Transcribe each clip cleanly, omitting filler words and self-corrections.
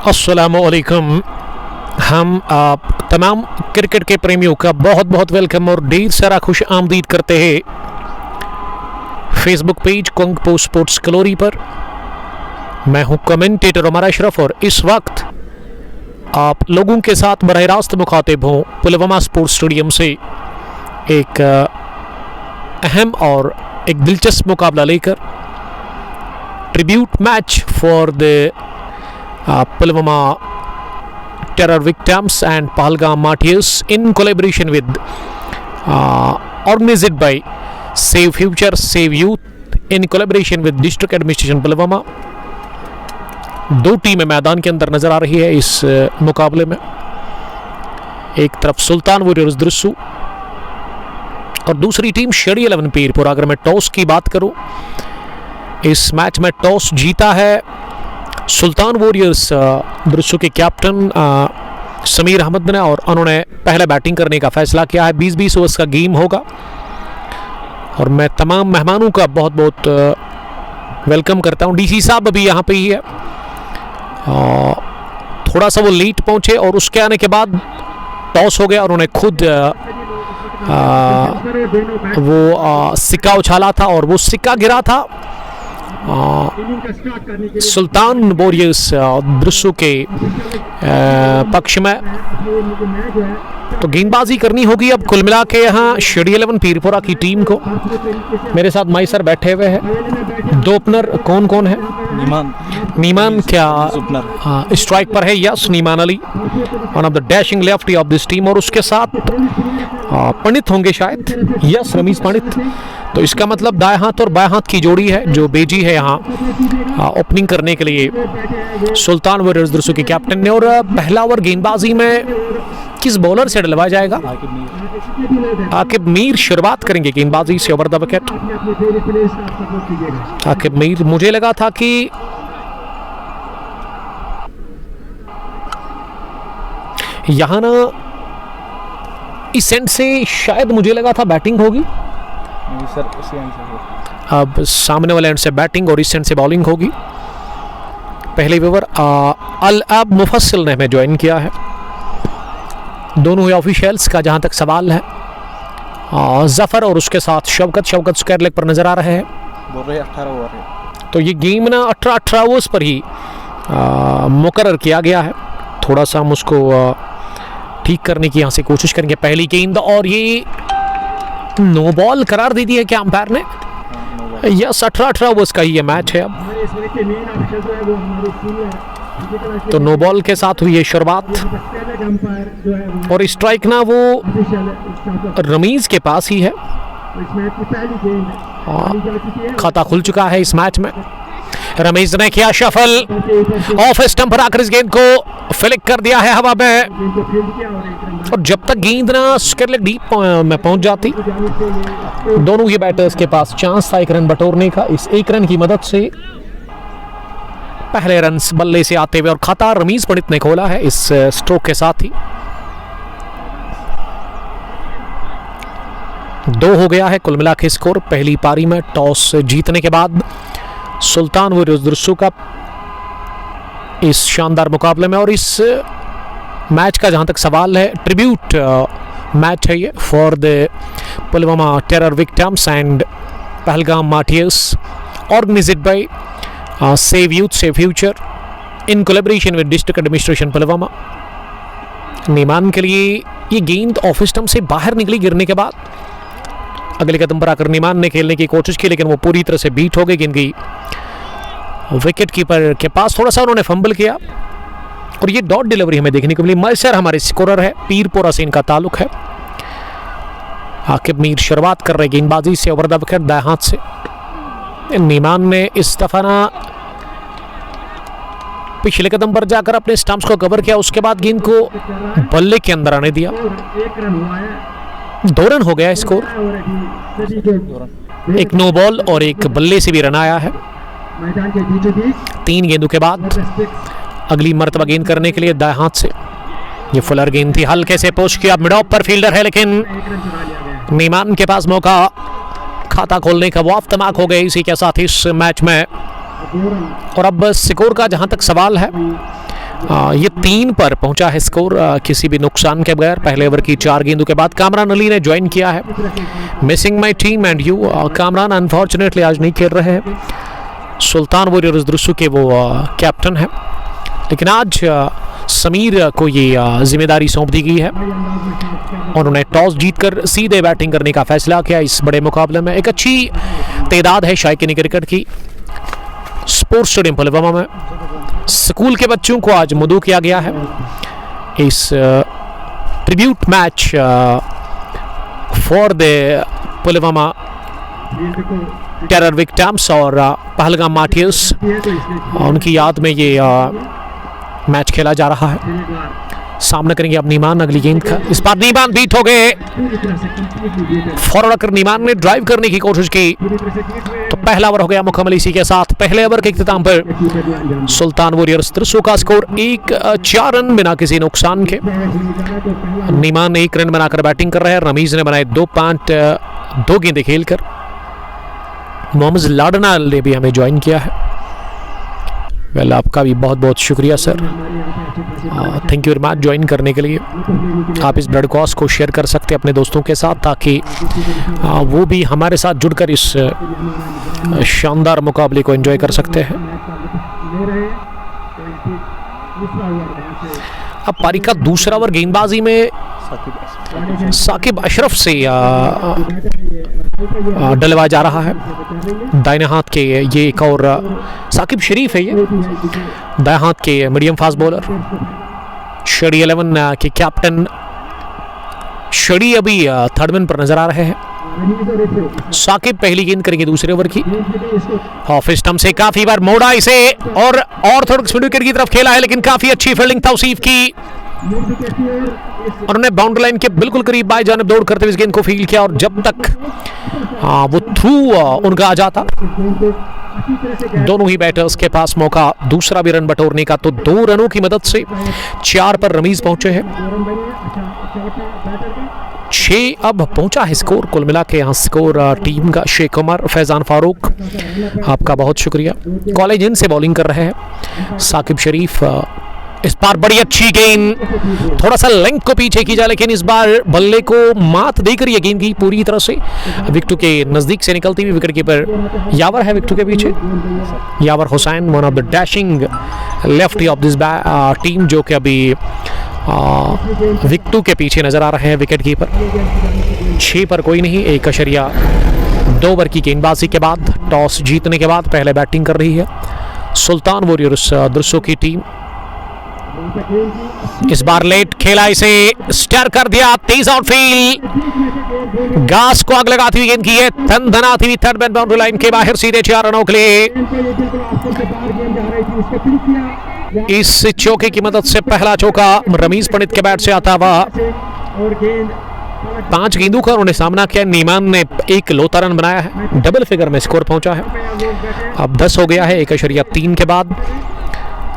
अस्सलामुअलैकुम। हम आप तमाम क्रिकेट के प्रेमियों का बहुत बहुत वेलकम और ढेर सारा खुश आमदीद करते हैं फेसबुक पेज कुंग स्पोर्ट्स कलोरी पर। मैं हूं कमेंटेटर उमर अशरफ और इस वक्त आप लोगों के साथ बराह रास्त मुखातिब हूं पुलवामा स्पोर्ट्स स्टेडियम से एक अहम और एक दिलचस्प मुकाबला लेकर। Tribute match for the Pulwama terror victims and Pahalgam martyrs in collaboration with organized by Save Future, Save Youth in collaboration with District Administration Pulwama। दो टीमें मैदान के अंदर नजर आ रही है इस मुकाबले में। एक तरफ सुल्तान वॉरियर्स द्रसू और दूसरी टीम शेडी 11 पीरपुर। अगर मैं टॉस की बात करूं, इस मैच में टॉस जीता है सुल्तान वॉरियर्स द्रसू के कैप्टन समीर अहमद ने और उन्होंने पहले बैटिंग करने का फैसला किया है। 20-20 ओवर्स का गेम होगा और मैं तमाम मेहमानों का बहुत बहुत वेलकम करता हूं। डीसी साहब अभी यहाँ पे ही है। थोड़ा सा वो लेट पहुंचे और उसके आने के बाद टॉस हो गया और उन्होंने खुद वो सिक्का उछाला था और वो सिक्का गिरा था सुल्तान वॉरियर्स द्रसू के पक्ष में। तो गेंदबाजी करनी होगी अब कुल मिला के यहाँ शेडी 11 पीरपुरा की टीम को। मेरे साथ माई सर बैठे हुए हैं। दो ओपनर कौन कौन है? नीमान क्या स्ट्राइक पर है? Yes, Niman Ali one of the dashing lefty of this team. और उसके साथ पंडित होंगे शायद। यस, रमीज पंडित। तो इसका मतलब दाएं हाथ और बाएं हाथ की जोड़ी है जो बेजी है यहाँ ओपनिंग करने के लिए सुल्तान वॉरियर्स द्रसू के कैप्टन ने। और पहला ओवर गेंदबाजी में किस बॉलर से डलवाया जाएगा? आकिब मीर शुरुआत करेंगे गेंदबाजी से over the wicket. Aqib Mir, मुझे लगा था कि यहाँ ना इस एंड से शायद मुझे लगा था बैटिंग होगी। अब सामने वाले एंड से बैटिंग और इस एंड से बॉलिंग होगी। पहले ओवर अल अब मुफस्सिल ने हमें ज्वाइन किया है। दोनों ही ऑफिशियल्स का जहां तक सवाल है जफर और उसके साथ शवकत स्क्वायर लेग पर नजर आ रहे हैं। बोल रहे 18 ओवर है। तो ये गेम ना 18 ओवर्स पर ही मुकर्रर किया गया है। थोड़ा सा हम उसको ठीक करने की यहाँ से कोशिश करेंगे। पहली गेंद और ये नो बॉल करार दे दी है क्या अंपायर ने? यस, 18 ओवर्स का ही ये मैच है अब। तो नो बॉल के साथ हुई है शुरुआत और स्ट्राइक ना वो रमीज के पास ही है। खाता खुल चुका है इस मैच में। रमीज ने किया शफल, ऑफ स्टंप पर आकर इस गेंद को फ्लिक कर दिया है हवा में। और जब तक गेंद ना स्क्वायर लेग डीप में पहुंच जाती, दोनों ही बैटर्स के पास चांस था एक रन बटोरने का। इस एक रन की मदद से पहले रन बल्ले से आते हुए और खाता रमीज पंडित ने खोला है इस स्ट्रोक के साथ ही। 2 हो गया है कुल मिला के स्कोर पहली पारी में। टॉस जीतने के बाद सुल्तान वॉरियर्स द्रसू का इस शानदार मुकाबले में। और इस मैच का जहां तक सवाल है, ट्रिब्यूट मैच है ये for the Pulwama terror victims and Pahalgam martyrs organized by save youth save future in collaboration with district administration Pulwama. Niman के लिए ये गेंद ऑफ स्टंप से बाहर निकली गिरने के बाद। अगले कदम पर आकर नीमान ने खेलने की कोशिश की लेकिन वो पूरी तरह से बीट हो गई। गेंद की विकेट कीपर के पास थोड़ा सा उन्होंने फंबल किया और ये डॉट डिलीवरी हमें देखने को मिली। मयसर हमारे स्कोरर है, पीरपुरा से इनका ताल्लुक है। आकिब मीर शुरुआत कर रहे गेंदबाजी से ओवर द विकेट दाएं हाथ से। नीमान ने इस दफा ना पिछले कदम पर जाकर अपने स्टंप्स को कवर किया, उसके बाद गेंद को बल्ले के अंदर आने दिया। 2 रन हो गया स्कोर। एक नो बॉल और एक बल्ले से भी रन आया है 3 गेंदों के बाद। अगली मर्तबा गेंद करने के लिए दाएं हाथ से ये फुलर गेंद थी, हल्के से पुश किया। मिड ऑफ पर फील्डर है लेकिन नीमान के पास मौका खाता खोलने का वो अफ्तमाक हो गए इसी के साथ इस मैच में। और अब स्कोर का जहां तक सवाल है, ये 3 पर पहुंचा है स्कोर किसी भी नुकसान के बगैर। पहले ओवर की 4 गेंदों के बाद कामरान अली ने ज्वाइन किया है। Missing my team and you. Kamran unfortunately आज नहीं खेल रहे हैं। सुल्तान वॉरियर्स दुरुस्सू के वो कैप्टन है, लेकिन आज समीर को ये जिम्मेदारी सौंप दी गई है। उन्होंने टॉस जीतकर सीधे बैटिंग करने का फैसला किया इस बड़े मुकाबले में। एक अच्छी तादाद है शायकीन क्रिकेट की स्पोर्ट्स स्टेडियम पुलवामा में। स्कूल के बच्चों को आज मदऊ किया गया है इस tribute match for the Pulwama terror victims और पहलगाम मार्टियर्स। उनकी याद में ये मैच खेला जा रहा है। सामना करेंगे अब नीमान अगली गेंद का। इस बार नीमान बीट हो गए। फॉरवर्ड कर नीमान ने ड्राइव करने की कोशिश की तो पहला ओवर हो गया मुकम्मल। इसी के साथ पहले ओवर के इख्तिताम पर सुल्तान वॉरियर्स दुरुस्सू का स्कोर 4 रन बिना किसी नुकसान के। नीमान ने 1 रन बनाकर बैटिंग कर रहे हैं। रमीज ने बनाए 2 गेंदें खेलकर। मोहम्मद लाडना ने भी हमें ज्वाइन किया है। वेल, आपका भी बहुत बहुत शुक्रिया sir, thank you very much join करने के लिए। आप इस ब्रॉडकास्ट को शेयर कर सकते हैं अपने दोस्तों के साथ ताकि वो भी हमारे साथ जुड़कर इस शानदार मुकाबले को एंजॉय कर सकते हैं। अब पारी का दूसरा ओवर गेंदबाजी में साकिब अशरफ से डलवाया जा रहा है। दाहिने हाथ के ये एक और साकिब शरीफ है, ये दाएं हाथ के मीडियम फास्ट बॉलर। शड़ी 11 के कैप्टन शड़ी अभी थर्ड मैन पर नजर आ रहे हैं। साकिब पहली गेंद करेंगे दूसरे ओवर की। ऑफ स्टंप से काफी बार मोड़ा इसे और ऑर्थोडॉक्स विकेट की तरफ खेला है, लेकिन काफी अच्छी फील्डिंग तौसीफ की। उन्होंने बाउंड्री लाइन के बिल्कुल करीब बाएं जानिब दौड़ करते हुए इस गेंद को फील्ड किया और जब तक वो थ्रू उनका आ जाता, दोनों ही बैटर्स के पास मौका दूसरा भी रन बटोरने का, तो 2 रनों की मदद से 4 पर रमीज पहुंचे हैं। 6 अब पहुंचा है स्कोर। कुल मिला के यहाँ स्कोर टीम का शेख उमर, फैजान फारूक, आपका बहुत शुक्रिया। कॉलेज इन से बॉलिंग कर रहे हैं साकिब शरीफ। इस बार बड़ी अच्छी गेंद, थोड़ा सा लेंथ को पीछे की जाए, लेकिन इस बार बल्ले को मात देकर ये गेंद की पूरी तरह से विकेट के नजदीक से निकलती हुई। विकेट कीपर यावर है विकेट के पीछे, Yawar Hussain, one of the dashing lefty of this team, जो कि अभी विकेटों के पीछे नजर आ रहे हैं विकेट कीपर। 6 पर कोई नहीं। 1.2 ओवर की गेंदबाजी के बाद टॉस जीतने के बाद पहले बैटिंग कर रही है सुल्तान वॉरियर्स दुरुस्सू की टीम। इस बार लेट खेला, इसे स्टर कर दिया, तेज आउटफील्ड, घास को आग लगाती हुई गेंद की है, धनाती हुई थर्ड मैन बाउंड्री लाइन के बाहर सीधे 4 रनों के लिए। इस चौके की मदद से पहला चौका रमीज पंडित के बैट से आता हुआ 5 गेंदों का उन्होंने सामना किया। नीमान ने 1 लौता रन बनाया है, डबल फिगर में स्कोर पहुंचा है। अब 10 हो गया है 1.3 के बाद।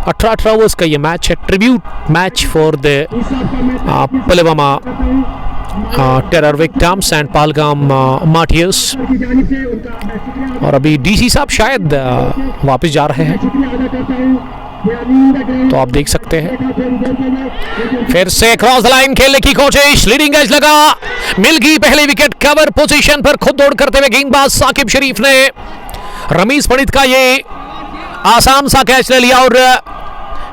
18 ओवर्स का ये मैच है, tribute match for the Pulwama terror victims and Pahalgam martyrs. और अभी डीसी साहब शायद वापस जा रहे हैं, तो आप देख सकते हैं। फिर से क्रॉस द लाइन खेलने की कोशिश, लीडिंग एज लगा, मिल गई पहली विकेट। कवर पोजीशन पर खुद दौड़ करते हुए गेंदबाज साकिब शरीफ ने रमीज पंडित का ये आसान सा कैच ले लिया और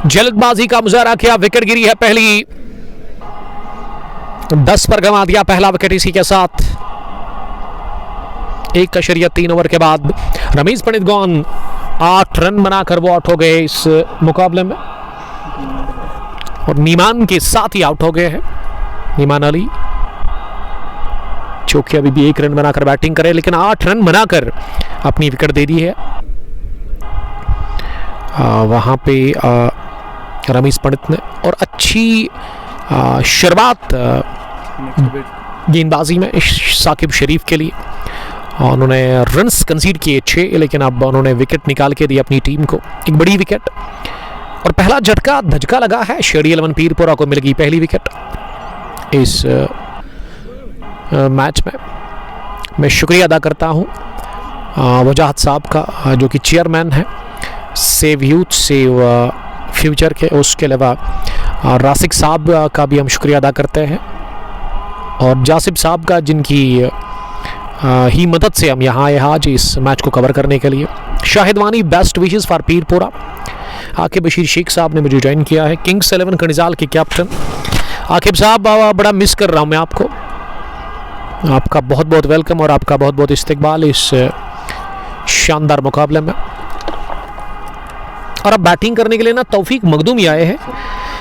जल्दबाजी का मुजाहरा किया। विकेट गिरी है पहली, 10 पर गंवा दिया पहला विकेट। इसी के साथ 1.3 ओवर के बाद रमीज पंडित गॉन, 8 रन बनाकर वो आउट हो गए इस मुकाबले में, और नीमान के साथ ही आउट हो गए हैं नीमान अली, जो कि अभी भी 1 रन बनाकर बैटिंग करे, लेकिन 8 रन बनाकर अपनी विकेट दे दी है। वहाँ पे रमीज पंडित ने, और अच्छी शुरुआत गेंदबाजी में साकिब शरीफ के लिए। उन्होंने रन्स कंसीड किए 6, लेकिन अब उन्होंने विकेट निकाल के दी अपनी टीम को, एक बड़ी विकेट। और पहला झटका धचका लगा है, शेडी 11 पीरपुरा को मिल गई पहली विकेट इस मैच में। मैं शुक्रिया अदा करता हूँ वजाहत साहब का, जो कि चेयरमैन है सेव यूथ सेव फ्यूचर के। उसके अलावा रासिक साहब का भी हम शुक्रिया अदा करते हैं, और जासिब साहब का, जिनकी ही मदद से हम यहाँ आए आज इस मैच को कवर करने के लिए। Shahid Wani, best wishes for Peerpura. Aqib Bashir Sheikh साहब ने मुझे ज्वाइन किया है। किंग्स 11 कनिजाल के कैप्टन आकिब साहब, बड़ा मिस कर रहा हूँ मैं आपको। आपका बहुत बहुत वेलकम और आपका बहुत बहुत इस्तकबाल इस शानदार मुकाबले में। और अब बैटिंग करने के लिए ना तौफीक मखदूमी आए हैं,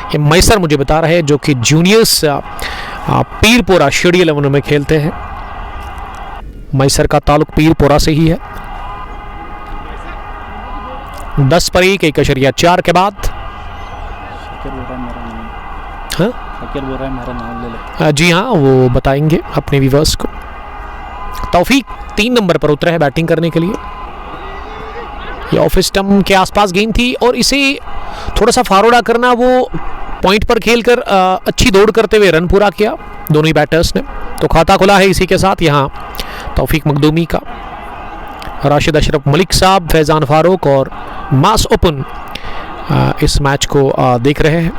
ये मैसर मुझे बता रहे हैं, जो कि जूनियर्स पीरपुरा शेडी 11 में खेलते हैं। मैसर का ताल्लुक पीरपुरा से ही है। 10 पर 1.4 के बाद हाँ? मेरा नाम ले ले। जी हाँ, वो बताएंगे अपने व्यूअर्स को। तौफीक 3 नंबर पर उतरे हैं बैटिंग करने के लिए। ये ऑफ स्टंप के आसपास गेंद थी और इसे थोड़ा सा फारोड़ा करना, वो पॉइंट पर खेलकर अच्छी दौड़ करते हुए रन पूरा किया दोनों ही बैटर्स ने। तो खाता खुला है इसी के साथ यहाँ तौफीक मखदूमी का। राशिद अशरफ मलिक साहब, फैज़ान फारूक और मास ओपन इस मैच को देख रहे हैं।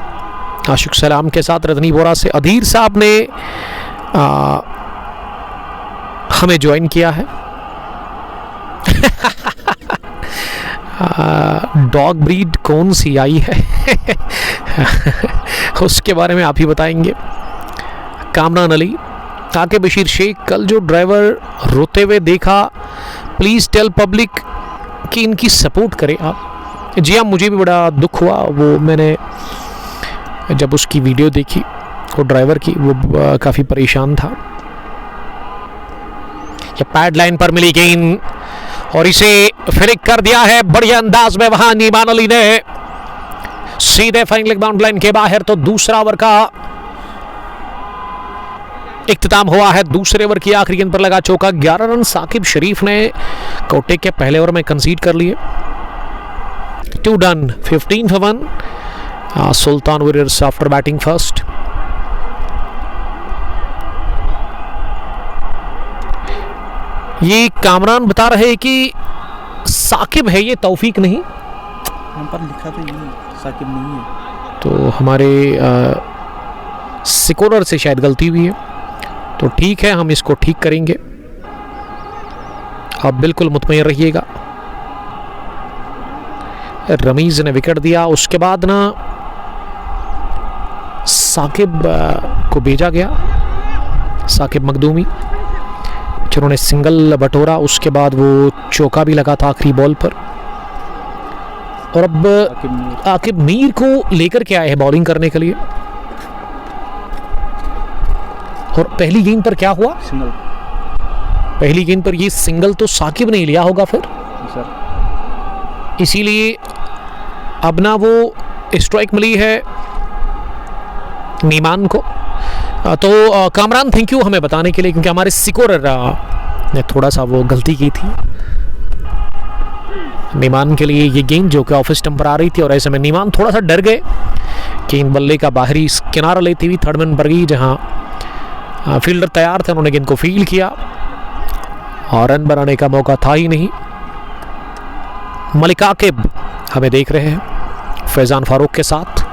आशिक सलाम के साथ रजनी बोरा से अधीर साहब ने हमें ज्वाइन किया है। डॉग ब्रीड कौन सी आई है उसके बारे में आप ही बताएंगे। कामरान अली, आके बशीर शेख, कल जो ड्राइवर रोते हुए देखा, प्लीज़ टेल पब्लिक कि इनकी सपोर्ट करें आप। जी हाँ, मुझे भी बड़ा दुख हुआ, वो मैंने जब उसकी वीडियो देखी वो ड्राइवर की, वो काफ़ी परेशान था। ये पैड लाइन पर मिली गेंद और इसे फ्लिक कर दिया है बढ़िया अंदाज में वहां नीमान अली ने, सीधे फाइनल लेग बाउंड लाइन के बाहर। तो दूसरा ओवर का इख्तिताम हुआ है। दूसरे ओवर की आखिरी गेंद पर लगा चौका। 11 रन साकिब शरीफ ने कोटे के पहले ओवर में कंसीड कर लिए। 2 done, 15 for 1। Sultan warriors after batting first. ये कामरान बता रहे हैं कि साकिब है, ये तौफीक नहीं। यहाँ पर लिखा था ये साकिब नहीं है, तो हमारे स्कोरर से शायद गलती हुई है, तो ठीक है, हम इसको ठीक करेंगे। आप बिल्कुल मुतमईन रहिएगा। रमीज ने विकेट दिया, उसके बाद ना साकिब को भेजा गया, साकिब मखदूमी, जिन्होंने सिंगल बटोरा। उसके बाद वो चौका भी लगा था आखिरी बॉल पर। और अब आकिब मीर को लेकर के आए हैं बॉलिंग करने के लिए। और पहली गेंद पर क्या हुआ? सिंगल। पहली गेंद पर ये सिंगल तो साकिब ने लिया होगा फिर, सर, इसीलिए अब ना वो स्ट्राइक मिली है नीमान को। तो कामरान, थैंक यू हमें बताने के लिए, क्योंकि हमारे स्कोरर ने थोड़ा सा वो गलती की थी। नीमान के लिए ये गेंद जो कि ऑफ स्टंप पर आ रही थी, और ऐसे में नीमान थोड़ा सा डर गए। गेंद बल्ले का बाहरी किनारा लेती हुई थर्ड मैन पर गई, जहां फील्डर तैयार थे, उन्होंने गेंद को फील्ड किया और रन बनाने का मौका था ही नहीं। मलिक आकिब हमें देख रहे हैं फैज़ान फारूक के साथ।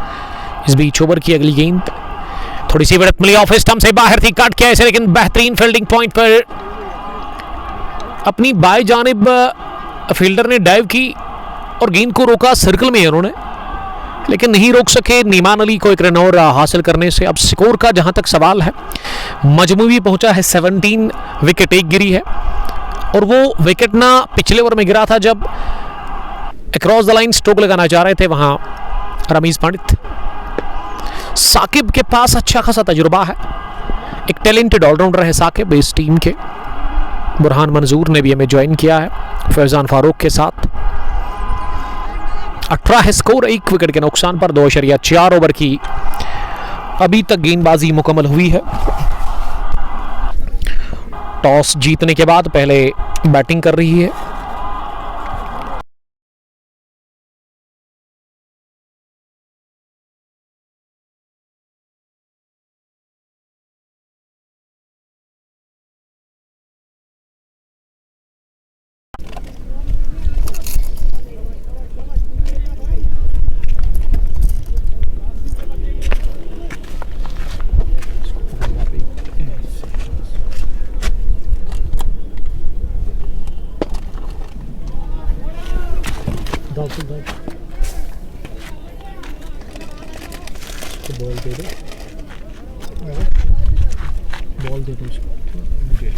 इस बीच ओवर की अगली गेंद, थोड़ी सी बढ़त मिली, ऑफ स्टंप से बाहर थी, काट के ऐसे, लेकिन बेहतरीन फील्डिंग पॉइंट पर अपनी बाएं जानिब फील्डर ने डाइव की और गेंद को रोका सर्कल में उन्होंने, लेकिन नहीं रोक सके नीमान अली को एक रन और हासिल करने से। अब स्कोर का जहां तक सवाल है, मजमूई पहुंचा है 17, विकेट एक गिरी है, और वो विकेट ना पिछले ओवर में गिरा था जब अक्रॉस द लाइन स्ट्रोक लगाना चाह रहे थे वहां रमीज पंडित। साकिब के पास अच्छा खासा तजुर्बा है, एक टैलेंटेड ऑलराउंडर है साकिब इस टीम के। बुरहान मंजूर ने भी हमें ज्वाइन किया है फैज़ान फारूक के साथ। 18 है स्कोर, 1 विकेट के नुकसान पर 2.4 ओवर की अभी तक गेंदबाजी मुकम्मल हुई है। टॉस जीतने के बाद पहले बैटिंग कर रही है उसको बॉल दे दो, बॉल दे दो उसको मुझे।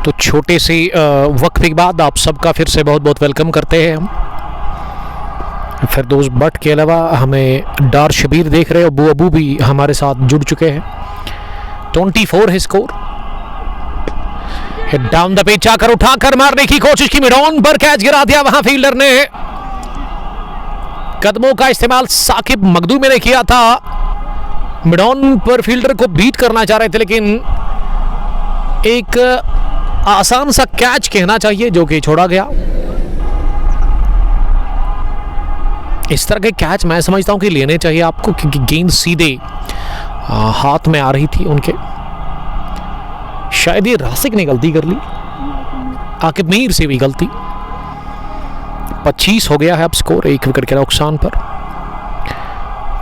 तो छोटे से वक्फे के बाद आप सबका फिर से बहुत बहुत वेलकम करते हैं हम। फिरदौस भट्ट के अलावा हमें डार शबीर देख रहे हो, अबू अबू भी हमारे साथ जुड़ चुके हैं। 24 है score. Hit down the pitch आकर उठाकर मारने की कोशिश की, मिड ऑन पर कैच गिरा दिया वहां फील्डर ने। कदमों का इस्तेमाल साकिब मखदूम ने किया था, मिड ऑन पर फील्डर को बीट करना चाह रहे थे, लेकिन एक आसान सा कैच कहना चाहिए जो कि छोड़ा गया। इस तरह के कैच मैं समझता हूं कि लेने चाहिए आपको, क्योंकि गेंद सीधे हाथ में आ रही थी उनके। शायद ये रासिक ने गलती कर ली, आकिब मीर से भी गलती। 25 हो गया है अब स्कोर, 1 विकेट के नुकसान पर।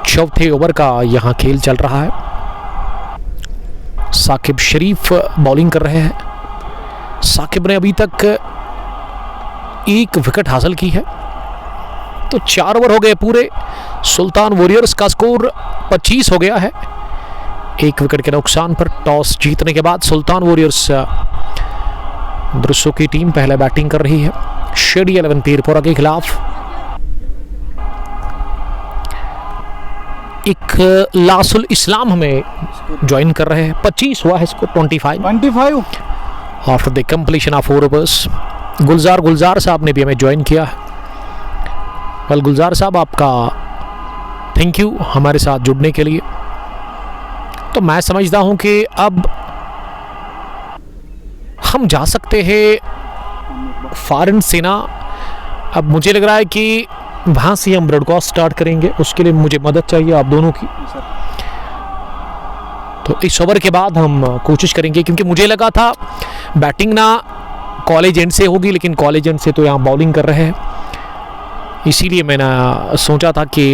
चौथे ओवर का यहां खेल चल रहा है। साकिब शरीफ बॉलिंग कर रहे हैं। साकिब ने अभी तक 1 विकेट हासिल की है। तो 4 ओवर हो गए पूरे। सुल्तान वॉरियर्स का स्कोर 25 हो गया है, 1 विकेट के नुकसान पर। टॉस जीतने के बाद सुल्तान वॉरियर्स दुरुस्सू की टीम पहले बैटिंग कर रही है शेडी 11 पीरपोरा के खिलाफ। एक लासुल इस्लाम हमें ज्वाइन कर रहे हैं। 25 हुआ है इसको 25। After the completion of 4 overs. Gulzar sahab ने भी हमें ज्वाइन किया है। वेल गुलजार साहब, आपका थैंक यू हमारे साथ जुड़ने के लिए। तो मैं समझता हूं कि अब हम जा सकते हैं फॉरेन सेना। अब मुझे लग रहा है कि वहाँ से हम ब्रॉडकास्ट स्टार्ट करेंगे, उसके लिए मुझे मदद चाहिए आप दोनों की। तो इस ओवर के बाद हम कोशिश करेंगे, क्योंकि मुझे लगा था बैटिंग ना कॉलेज एंड से होगी, लेकिन कॉलेज एंड से तो यहाँ बॉलिंग कर रहे हैं, इसीलिए मैंने सोचा था कि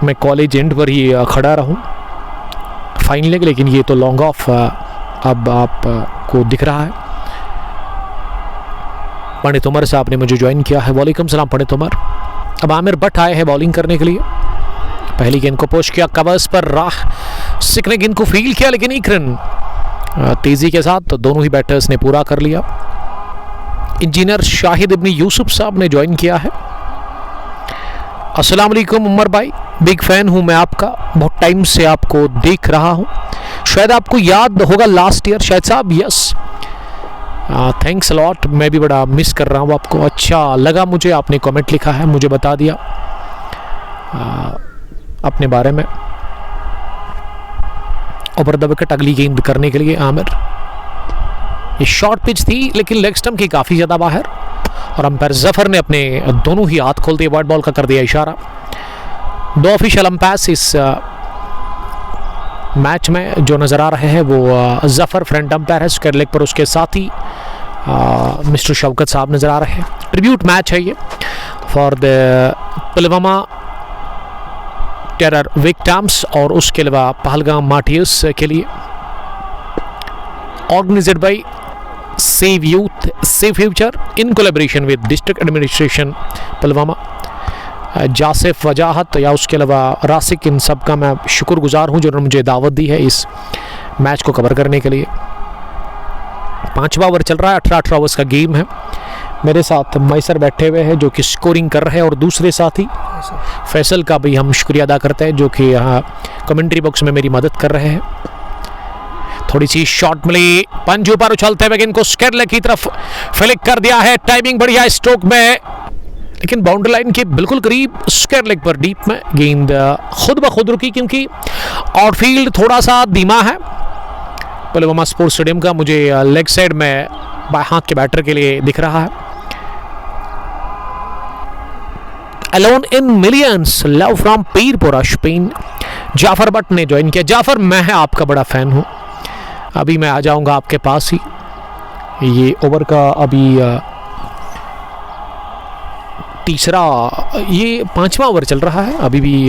मैं कॉलेज एंड पर ही खड़ा रहूं फाइनल। लेकिन ये तो लॉन्ग ऑफ अब आपको दिख रहा है। पंडित उमर साहब ने मुझे ज्वाइन किया है। वालेकुम सलाम पंडित उमर। अब आमिर भट्ट आए हैं बॉलिंग करने के लिए। पहली गेंद को पोस्ट किया कवर्स पर, राह सिख ने गेंद को फील्ड किया, लेकिन एक रन तेजी के साथ तो दोनों ही बैटर्स ने पूरा कर लिया। इंजीनियर शाहिद इब्न यूसुफ साहब ने ज्वाइन किया है। अस्सलाम वालेकुम उमर भाई, बिग फैन हूं मैं आपका, बहुत टाइम से आपको देख रहा हूं। शायद आपको याद होगा लास्ट ईयर शायद साहब। Yes, thanks a lot. मैं भी बड़ा मिस कर रहा हूं आपको। अच्छा लगा मुझे, आपने कमेंट लिखा है, मुझे बता दिया अपने बारे में। ओवर द विकेट अगली गेंद करने के लिए आमिर। ये शॉर्ट पिच थी, लेकिन लेग स्टंप की काफ़ी ज़्यादा बाहर, और अंपायर जफर ने अपने दोनों ही हाथ खोल दिए, वाइड बॉल का कर दिया इशारा। 2 ऑफिशियल अंपायर्स इस मैच में जो नज़र आ रहे हैं वो जफर फ्रंट अंपायर है स्क्वायर लेग पर, उसके साथ ही मिस्टर शौकत साहब नज़र आ रहे हैं। ट्रिब्यूट मैच है ये for the Pulwama terror victims, और उसके अलावा पहलगाम मार्टियर्स के लिए। Organised by save youth save future in collaboration with district administration Pulwama. Jasif Wajahat या उसके अलावा रासिक, इन सब का मैं शुक्रगुजार हूं जिन्होंने मुझे दावत दी है इस मैच को कवर करने के लिए। 5वां ओवर चल रहा है, 18 ओवर्स का गेम है। मेरे साथ मैसर बैठे हुए हैं जो कि स्कोरिंग कर रहे हैं, और दूसरे साथी फैसल का भी हम शुक्रिया अदा करते हैं जो कि यहाँ कमेंट्री बॉक्स में मेरी मदद कर रहे हैं। थोड़ी सी शॉट मिली, पंच ऊपर उछलते हुए इनको स्क्वायर लेग की तरफ फ्लिक कर दिया है। टाइमिंग बढ़िया स्ट्रोक में, लेकिन बाउंड्री लाइन के बिल्कुल करीब स्क्वायर लेग पर डीप में गेंद खुद ब खुद रुकी, क्योंकि आउटफील्ड थोड़ा सा धीमा है पुलवामा स्पोर्ट्स स्टेडियम का। मुझे लेग साइड में बाएं हाथ के बैटर के लिए दिख रहा है। Alone in millions love from Peerpura Spain. Jafar Bhat ने ज्वाइन किया। जाफर, मैं आपका बड़ा फैन हूं, अभी मैं आ जाऊंगा आपके पास ही। ये ओवर का अभी तीसरा, ये 5वां ओवर चल रहा है, अभी भी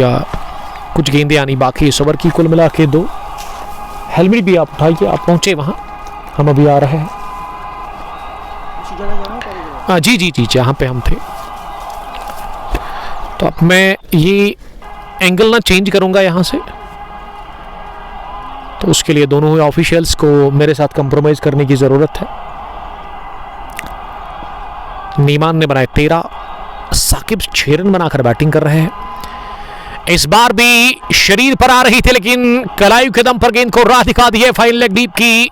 कुछ गेंदें आनी बाकी इस ओवर की, कुल मिला के 2। हेलमेट भी आप उठाइए, आप पहुंचे वहां, हम अभी आ रहे हैं। जी जी जी, जहाँ पे हम थे। तो अब मैं ये एंगल ना चेंज करूंगा यहाँ से, तो उसके लिए दोनों ही ऑफिशियल्स को मेरे साथ कंप्रोमाइज करने की ज़रूरत है। नीमान ने बनाए 13, साकिब 6 रन बनाकर बैटिंग कर रहे हैं। इस बार भी शरीर पर आ रही थी, लेकिन कलाई के दम पर गेंद को राह दिखा दी है फाइन लेग डीप की।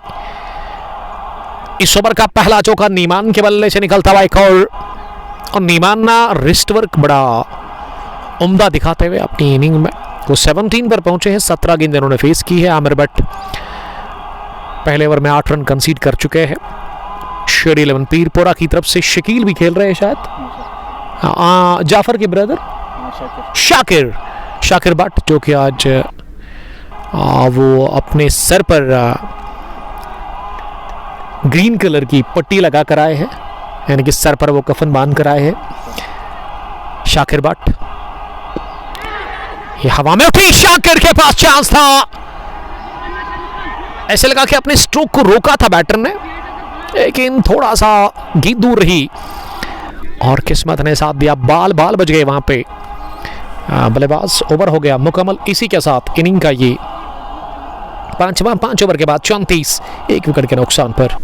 इस ओवर का पहला चौका नीमान के बल्ले से निकलता हुआ एक और नीमान ना रिस्ट वर्क बड़ा उम्दा दिखाते हुए अपनी इनिंग में वो 17 पर पहुंचे हैं। 17 गेंद इन्होंने फेस की है। आमिर भट्ट पहले ओवर में 8 रन कंसीड कर चुके हैं। शेर 11 पीरपुरा की तरफ से शकील भी खेल रहे हैं शायद, जाफर के ब्रदर शाकिर भट्ट, जो कि आज वो अपने सर पर ग्रीन कलर की पट्टी लगा कर आए हैं, यानी कि सर पर वो कफन बांध कर आए हैं शाकिर भट्ट। ये हवा में उठी, शाकिर के पास चांस था, ऐसे लगा कि अपने स्ट्रोक को रोका था बैटर ने, लेकिन थोड़ा सा गेंद दूर रही और किस्मत ने साथ दिया। बाल बच गए वहां पे। बल्लेबाज ओवर हो गया मुकम्मल। इसी के साथ इनिंग का ये 5 ओवर के बाद 34 एक विकेट के नुकसान पर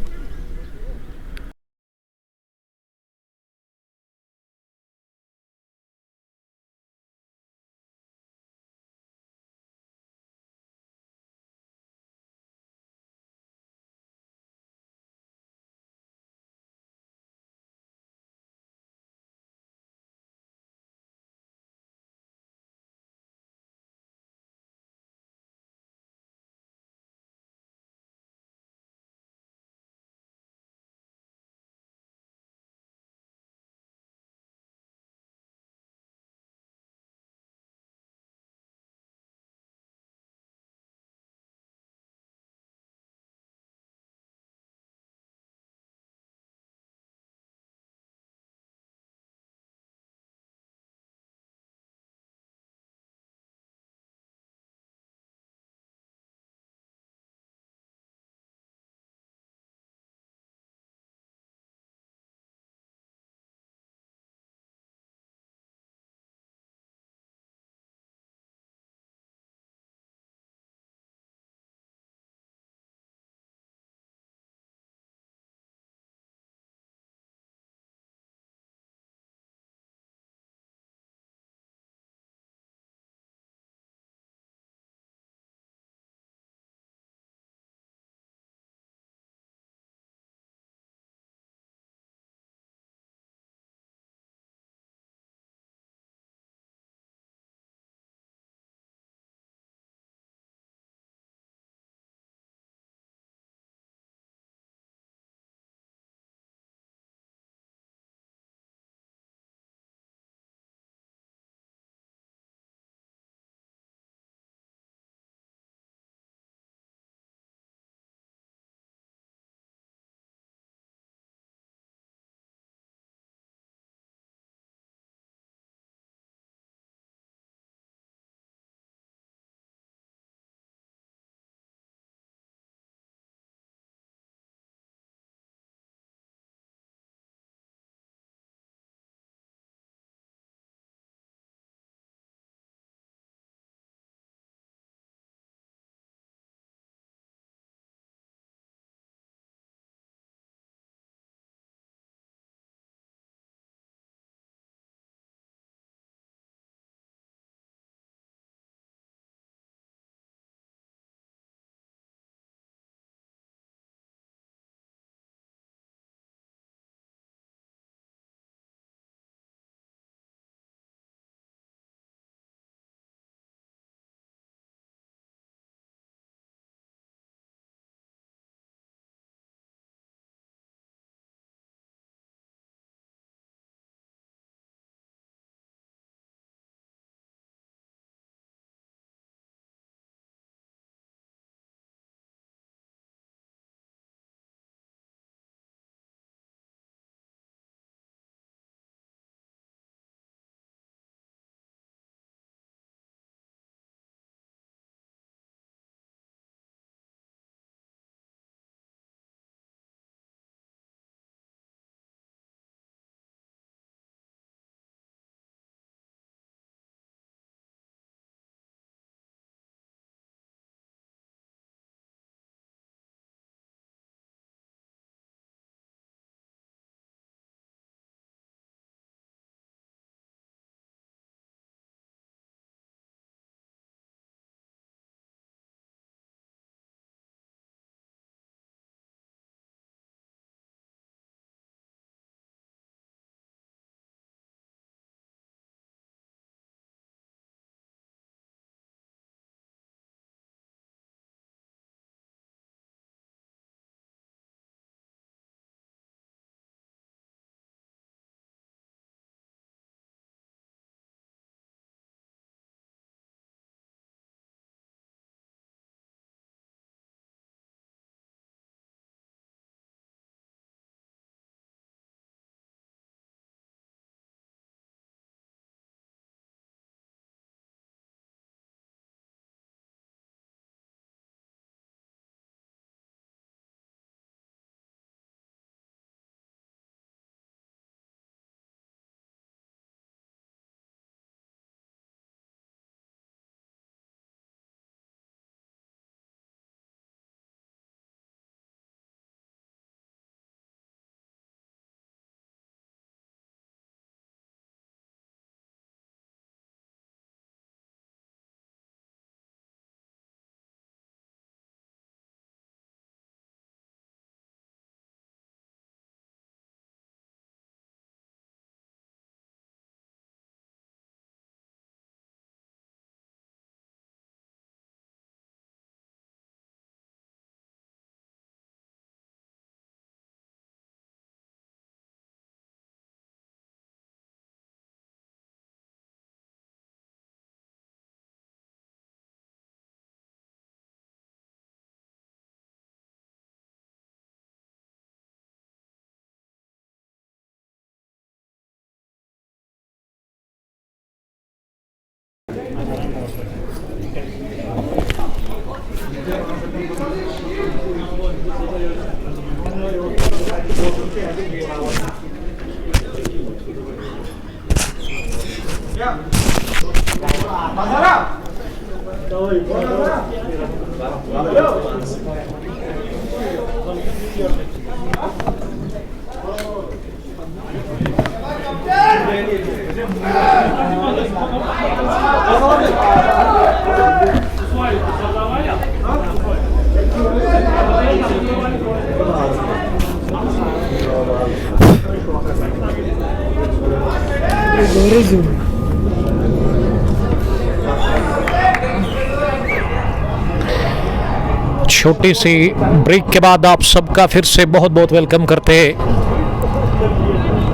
छोटे से ब्रेक के बाद आप सबका फिर से बहुत बहुत वेलकम करते हैं।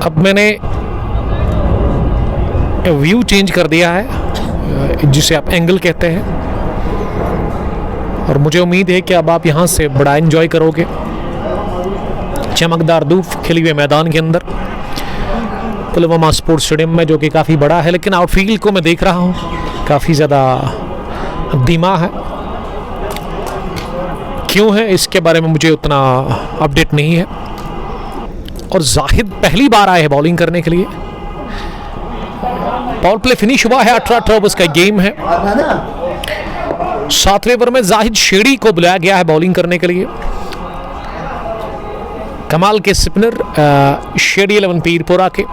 अब मैंने व्यू चेंज कर दिया है, जिसे आप एंगल कहते हैं, और मुझे उम्मीद है कि अब आप यहाँ से बड़ा एंजॉय करोगे। चमकदार धूप खिले हुए मैदान के अंदर पुलवामा स्पोर्ट्स स्टेडियम में, जो कि काफ़ी बड़ा है, लेकिन आउटफील्ड को मैं देख रहा हूँ काफ़ी ज़्यादा धीमा है। क्यों है इसके बारे में मुझे उतना अपडेट नहीं है। और जाहिद पहली बार आए हैं बॉलिंग करने के लिए। पावर प्ले फिनिश हुआ है, 18 ओवर्स का गेम है। 7वें ओवर में जाहिद शेड़ी को बुलाया गया है बॉलिंग करने के लिए। कमाल के स्पिनर शेड़ी 11 पीरपुरा के,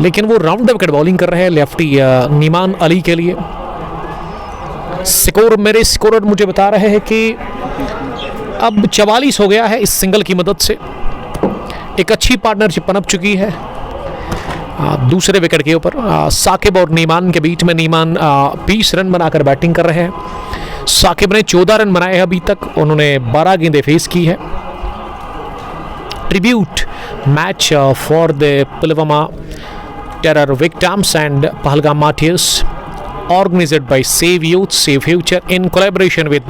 लेकिन वो राउंड द विकेट बॉलिंग कर रहे हैं लेफ्टी नीमान अली के लिए। स्कोर मेरे स्कोरर मुझे बता रहे हैं कि अब 44 हो गया है इस सिंगल की मदद से। एक अच्छी पार्टनरशिप पनप चुकी है दूसरे विकेट के ऊपर। साकिब और नीमान के बीच में नीमान 20 रन बनाकर बैटिंग कर रहे हैं। साकिब ने 14 रन बनाए अभी तक, उन्होंने 12 गेंदें फेस की है। Tribute match for the Pulwama terror victims and Pahalgam martyrs, organized by Save Youth Save Future in collaboration with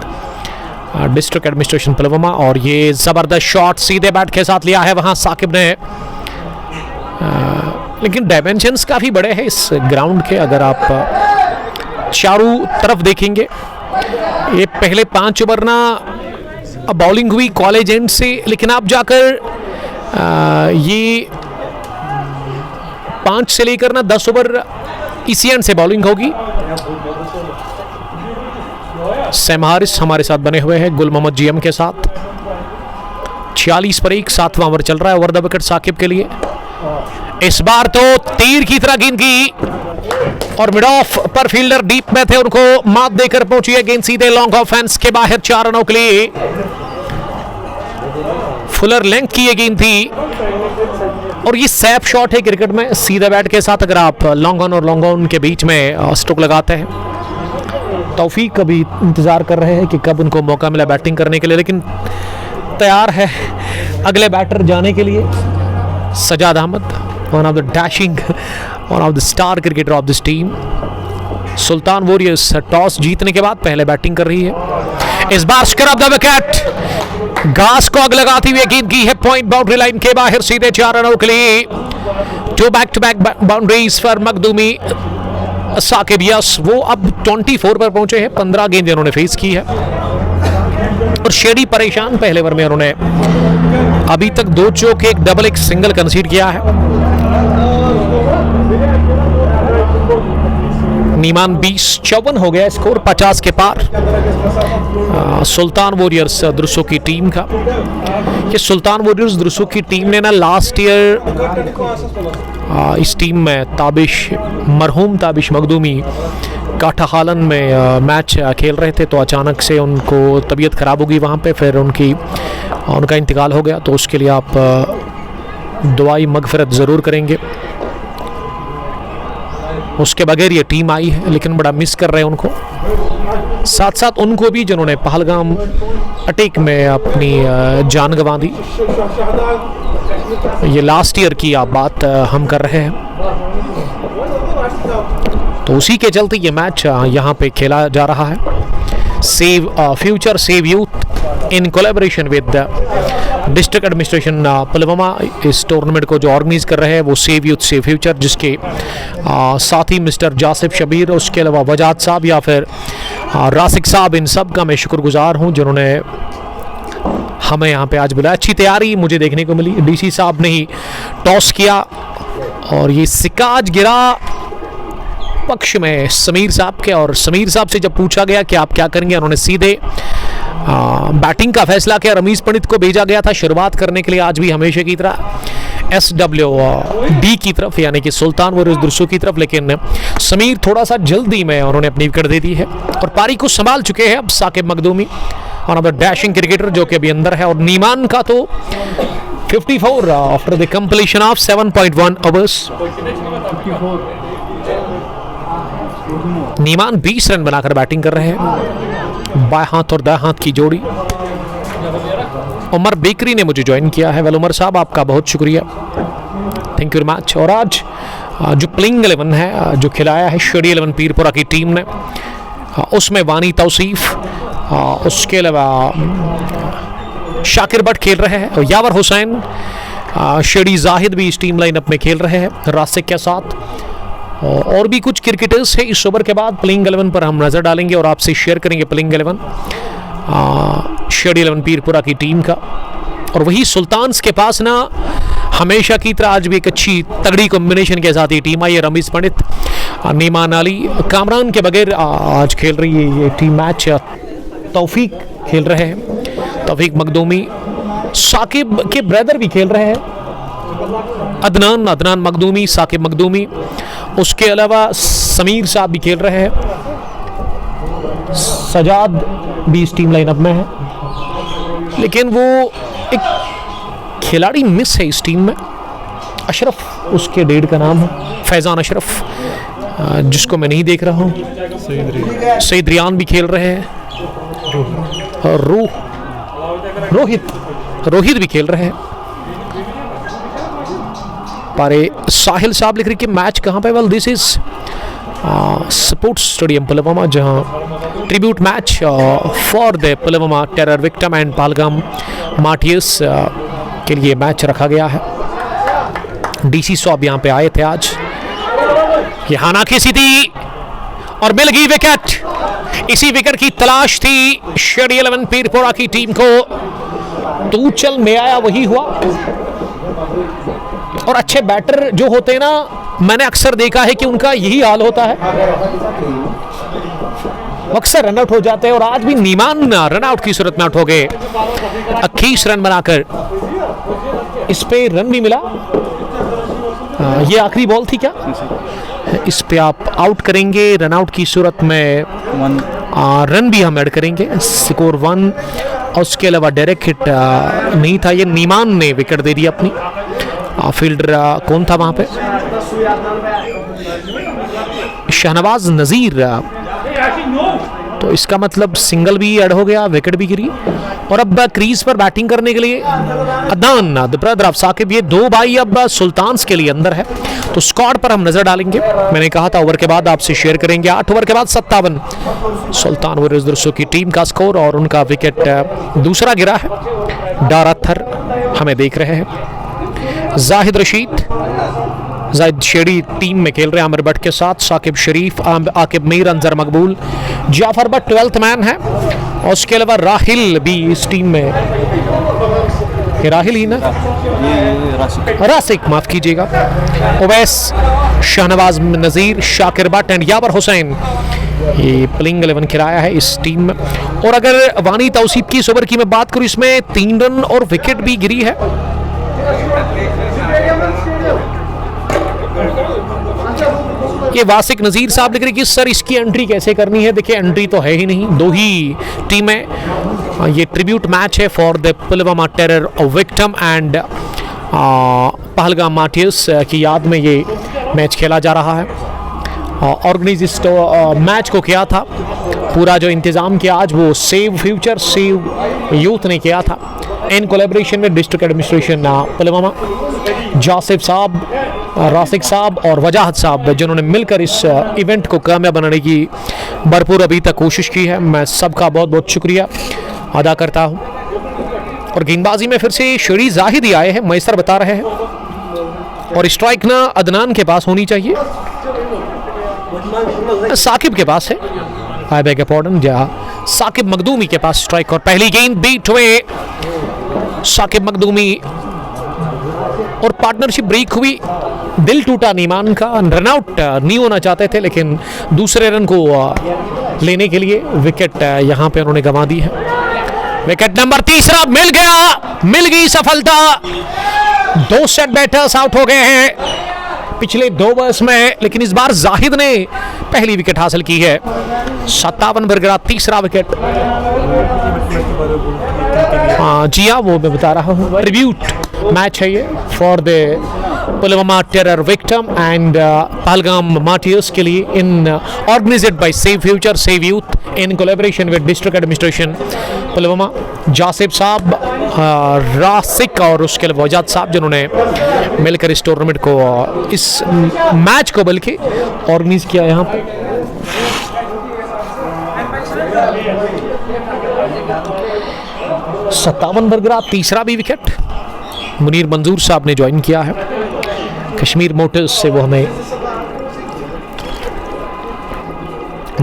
district administration Pulwama. और ये ज़बरदस्त शॉट सीधे बैट के साथ लिया है वहाँ साकिब ने, लेकिन डायमेंशंस काफ़ी बड़े हैं इस ग्राउंड के। अगर आप चारों तरफ देखेंगे, ये पहले 5 ओवर ना बॉलिंग हुई कॉलेज एंड से, लेकिन आप जाकर ये 5 से लेकर ना 10 ओवर इसी एंड से बॉलिंग होगी। सैम हारिस हमारे साथ बने हुए हैं गुल मोहम्मद जीएम के साथ। 46 पर 1, 7वां ओवर चल रहा है ओवर द विकेट साकिब के लिए। इस बार तो तीर की तरह गेंद की और मिड ऑफ पर फील्डर डीप में थे, उनको मात देकर पहुंची है गेंद सीधे लॉन्ग ऑफ फेंस के बाहर 4 रनों के लिए। फुलर लेंथ की ये गेंद थी और ये सैप शॉट है क्रिकेट में। सीधा बैट के साथ अगर आप लॉन्ग ऑन और लॉन्ग ऑन के बीच में स्ट्रोक लगाते हैं, तौफीक अभी इंतज़ार कर रहे हैं कि कब उनको मौका मिला बैटिंग करने के लिए, लेकिन तैयार है अगले बैटर जाने के लिए। Sajad Ahmad, one of the dashing, one of the star cricketer of this team. Sultan warriors toss जीतने के बाद पहले बैटिंग कर रही है। इस बार स्कर ऑफ द विकेट, घास को आग लगाती हुई गेंद की है पॉइंट बाउंड्री लाइन के बाहर सीधे 4 रनों के लिए। 2 back to back boundaries for Makhdoomi Saqib. Yes, वो अब 24 पर पहुंचे हैं, 15 गेंदें उन्होंने फेस की है। और शेडी परेशान, पहले ओवर में उन्होंने अभी तक 2 चौक, 1 डबल, 1 सिंगल कंसीड किया है। नीमान 20-54 हो गया स्कोर, 50 के पार। सुल्तान वॉरियर्स द्रुसो की टीम का। ये सुल्तान वॉरियर्स द्रुसो की टीम ने ना लास्ट ईयर इस टीम में मरहूम ताबिश मखदूमी काठाहालन में मैच खेल रहे थे, तो अचानक से उनको तबीयत ख़राब हो गई वहाँ पे, फिर उनका इंतकाल हो गया। तो उसके लिए आप दुआई मगफिरत ज़रूर करेंगे। उसके बगैर ये टीम आई है, लेकिन बड़ा मिस कर रहे हैं उनको। साथ साथ उनको भी जिन्होंने पहलगाम अटैक में अपनी जान गंवा दी। ये लास्ट ईयर की आप बात हम कर रहे हैं, तो उसी के चलते ये मैच यहाँ पे खेला जा रहा है। Save future save youth in collaboration with district administration Pulwama इस टूर्नामेंट को जो ऑर्गेनाइज कर रहे हैं वो सेव यूथ सेव फ्यूचर, जिसके साथ ही मिस्टर जासिफ शबीर, उसके अलावा वजाद साहब या फिर रासिक साहब, इन सब का मैं शुक्रगुजार हूं जिन्होंने हमें यहाँ पे आज बुलाया। अच्छी तैयारी मुझे देखने को मिली। डीसी साहब ने ही टॉस किया और ये सिक्का आज गिरा पक्ष में समीर साहब के, और समीर साहब से जब पूछा गया कि आप क्या करेंगे, उन्होंने सीधे बैटिंग का फैसला किया। रमीज पंडित को भेजा गया था शुरुआत करने के लिए, आज भी हमेशा की तरह SWD की तरफ, यानी कि सुल्तान वर्सेस दुरसू की तरफ, लेकिन समीर थोड़ा सा जल्दी में उन्होंने अपनी विकेट दे दी है और पारी को संभाल चुके हैं अब साकिब मखदूमी, और डैशिंग क्रिकेटर जो कि अभी अंदर है। और नीमान का तो 54 after the completion of 7.1 overs. Niman 20 run बनाकर बैटिंग कर रहे हैं। बाएं हाथ और दाएं हाथ की जोड़ी। उमर बेकरी ने मुझे ज्वाइन किया है। वेल उमर साहब, आपका बहुत शुक्रिया, थैंक यू वेरी मच। और आज जो प्लेइंग 11 है जो खिलाया है शेडी 11 पीरपुरा की टीम ने, उसमें वानी तौसीफ, उसके अलावा शाकिर भट्ट खेल रहे हैं, और यावर हुसैन, शेडी जाहिद भी इस टीम लाइनअप में खेल रहे हैं रासिक के साथ, और भी कुछ क्रिकेटर्स हैं। इस ओवर के बाद प्लेइंग 11 पर हम नज़र डालेंगे और आपसे शेयर करेंगे प्लेइंग 11 शेडी 11 पीरपुरा की टीम का। और वही सुल्तान्स के पास ना हमेशा की तरह आज भी एक अच्छी तगड़ी कॉम्बिनेशन के साथ ये टीम आई है। रमीज पंडित, नीमान अली, कामरान के बगैर आज खेल रही है ये टीम मैच। तौफीक खेल रहे हैं, तौफीक मखदूमी, साकिब के ब्रदर भी खेल रहे हैं, अदनान मखदूमी, साकिब मखदूमी, उसके अलावा समीर साहब भी खेल रहे हैं, सजाद भी इस टीम लाइनअप में है। लेकिन वो एक खिलाड़ी मिस है इस टीम में, अशरफ उसके डेड का नाम है, फैजान अशरफ, जिसको मैं नहीं देख रहा हूँ। सईद रियान भी खेल रहे हैं, और रोहित भी खेल रहे हैं। पारे साहिल साहब लिख रहे कि मैच कहाँ पे? Well this is sports stadium Pulwama, जहाँ tribute match for the Pulwama terror victim and Pahalgam martyrs के लिए मैच रखा गया है। डीसी साहब यहाँ पे आए थे आज। यहाँ ना की सीधी और मिल गई विकेट। इसी विकेट की तलाश थी शेडी 11 पीरपुरा की टीम को। तू चल में आया वही हुआ। और अच्छे बैटर जो होते हैं ना, मैंने अक्सर देखा है कि उनका यही हाल होता है, अक्सर रनआउट हो जाते हैं। और आज भी नीमान रनआउट की सूरत में आउट हो गए। 21 रन बनाकर इस पे रन भी मिला। ये आखिरी बॉल थी क्या? इस पे आप आउट करेंगे रनआउट की सूरत में, रन भी हम ऐड करेंगे। स्कोर 1, और उसके अलावा डायरेक्ट हिट नहीं था। ये नीमान ने विकेट दे दी अपनी। फील्डर कौन था वहां पे? शहनवाज नजीर। तो इसका मतलब सिंगल भी ऐड हो गया, विकेट भी गिरी। और अब क्रीज पर बैटिंग करने के लिए Adnan the brother of Saqib, ये दो भाई अब सुल्तान्स के लिए अंदर है। तो स्क्वाड पर हम नजर डालेंगे। मैंने कहा था ओवर के बाद आपसे शेयर करेंगे। 8 ओवर के बाद 57 सुल्तान वर्सेस दुरसू की टीम का स्कोर, और उनका विकेट दूसरा गिरा है। डारा थर हमें देख रहे हैं। जाहिद रशीद, जाहिद शेडी टीम में खेल रहे हैं आमिर भट्ट के साथ। साकिब शरीफ, आकिब मीर, अंजर मकबूल, जाफर भट्ट 12th मैन है। और उसके अलावा राहिल भी इस टीम में, राहिल ही ना, रासिक माफ कीजिएगा। ओवैस, शहनवाज नजीर, शाकिर भट्ट एंड यावर हुसैन, ये प्लेइंग 11 खिलाया है इस टीम में। और अगर वानी तौसीफ की इस ओवर की मैं बात करूं, इसमें 3 रन और विकेट भी गिरी है। ये वासिक नजीर साहब लिख रहे कि सर इसकी एंट्री कैसे करनी है। देखिए एंट्री तो है ही नहीं, 2 ही टीमें। ये ट्रिब्यूट मैच है for the Pulwama terror victim and Pahalgam martyrs की याद में ये मैच खेला जा रहा है। ऑर्गेनाइज इस मैच को किया था, पूरा जो इंतज़ाम किया आज वो सेव फ्यूचर सेव यूथ ने किया था इन कोलैबोरेशन में डिस्ट्रिक्ट एडमिनिस्ट्रेशन पुलवामा। जासिफ साहब, रासिक साहब और वजाहत साहब, जिन्होंने मिलकर इस इवेंट को कामयाब बनाने की भरपूर अभी तक कोशिश की है, मैं सबका बहुत बहुत शुक्रिया अदा करता हूँ। और गेंदबाजी में फिर से शेडी जाहिद ही आए हैं, मैसर बता रहे हैं। और स्ट्राइक ना अदनान के पास होनी चाहिए, साकिब के पास है। आई बेग पॉर्डन, जहाँ साकिब मखदूमी के पास स्ट्राइक और पहली गेंद बीट हुए साकिब मखदूमी और पार्टनरशिप ब्रेक हुई। दिल टूटा नीमान का, रनआउट नहीं होना चाहते थे लेकिन दूसरे रन को लेने के लिए विकेट यहाँ पे उन्होंने गंवा दी है। विकेट नंबर तीसरा मिल गया, मिल गई सफलता। 2 सेट बैटर्स आउट हो गए हैं पिछले 2 ओवर्स में, लेकिन इस बार जाहिद ने पहली विकेट हासिल की है। 57 बरकरार, तीसरा विकेट। हाँ जी हाँ, वो मैं बता रहा हूँ, ट्रिब्यूट मैच है ये for the Pulwama terror victim and Pahalgam martyrs के लिए, in organized by save future save youth in collaboration with district administration Pulwama. Jasib sahab, Rasik और उसके अलावा वजाद साहब जिन्होंने मिलकर इस टूर्नामेंट को, इस मैच को बल्कि ऑर्गेनाइज किया यहाँ पे। सत्तावन बरकरार, तीसरा भी विकेट मुनीर मंजूर साहब ने ज्वाइन किया है कश्मीर मोटर्स से, वो हमें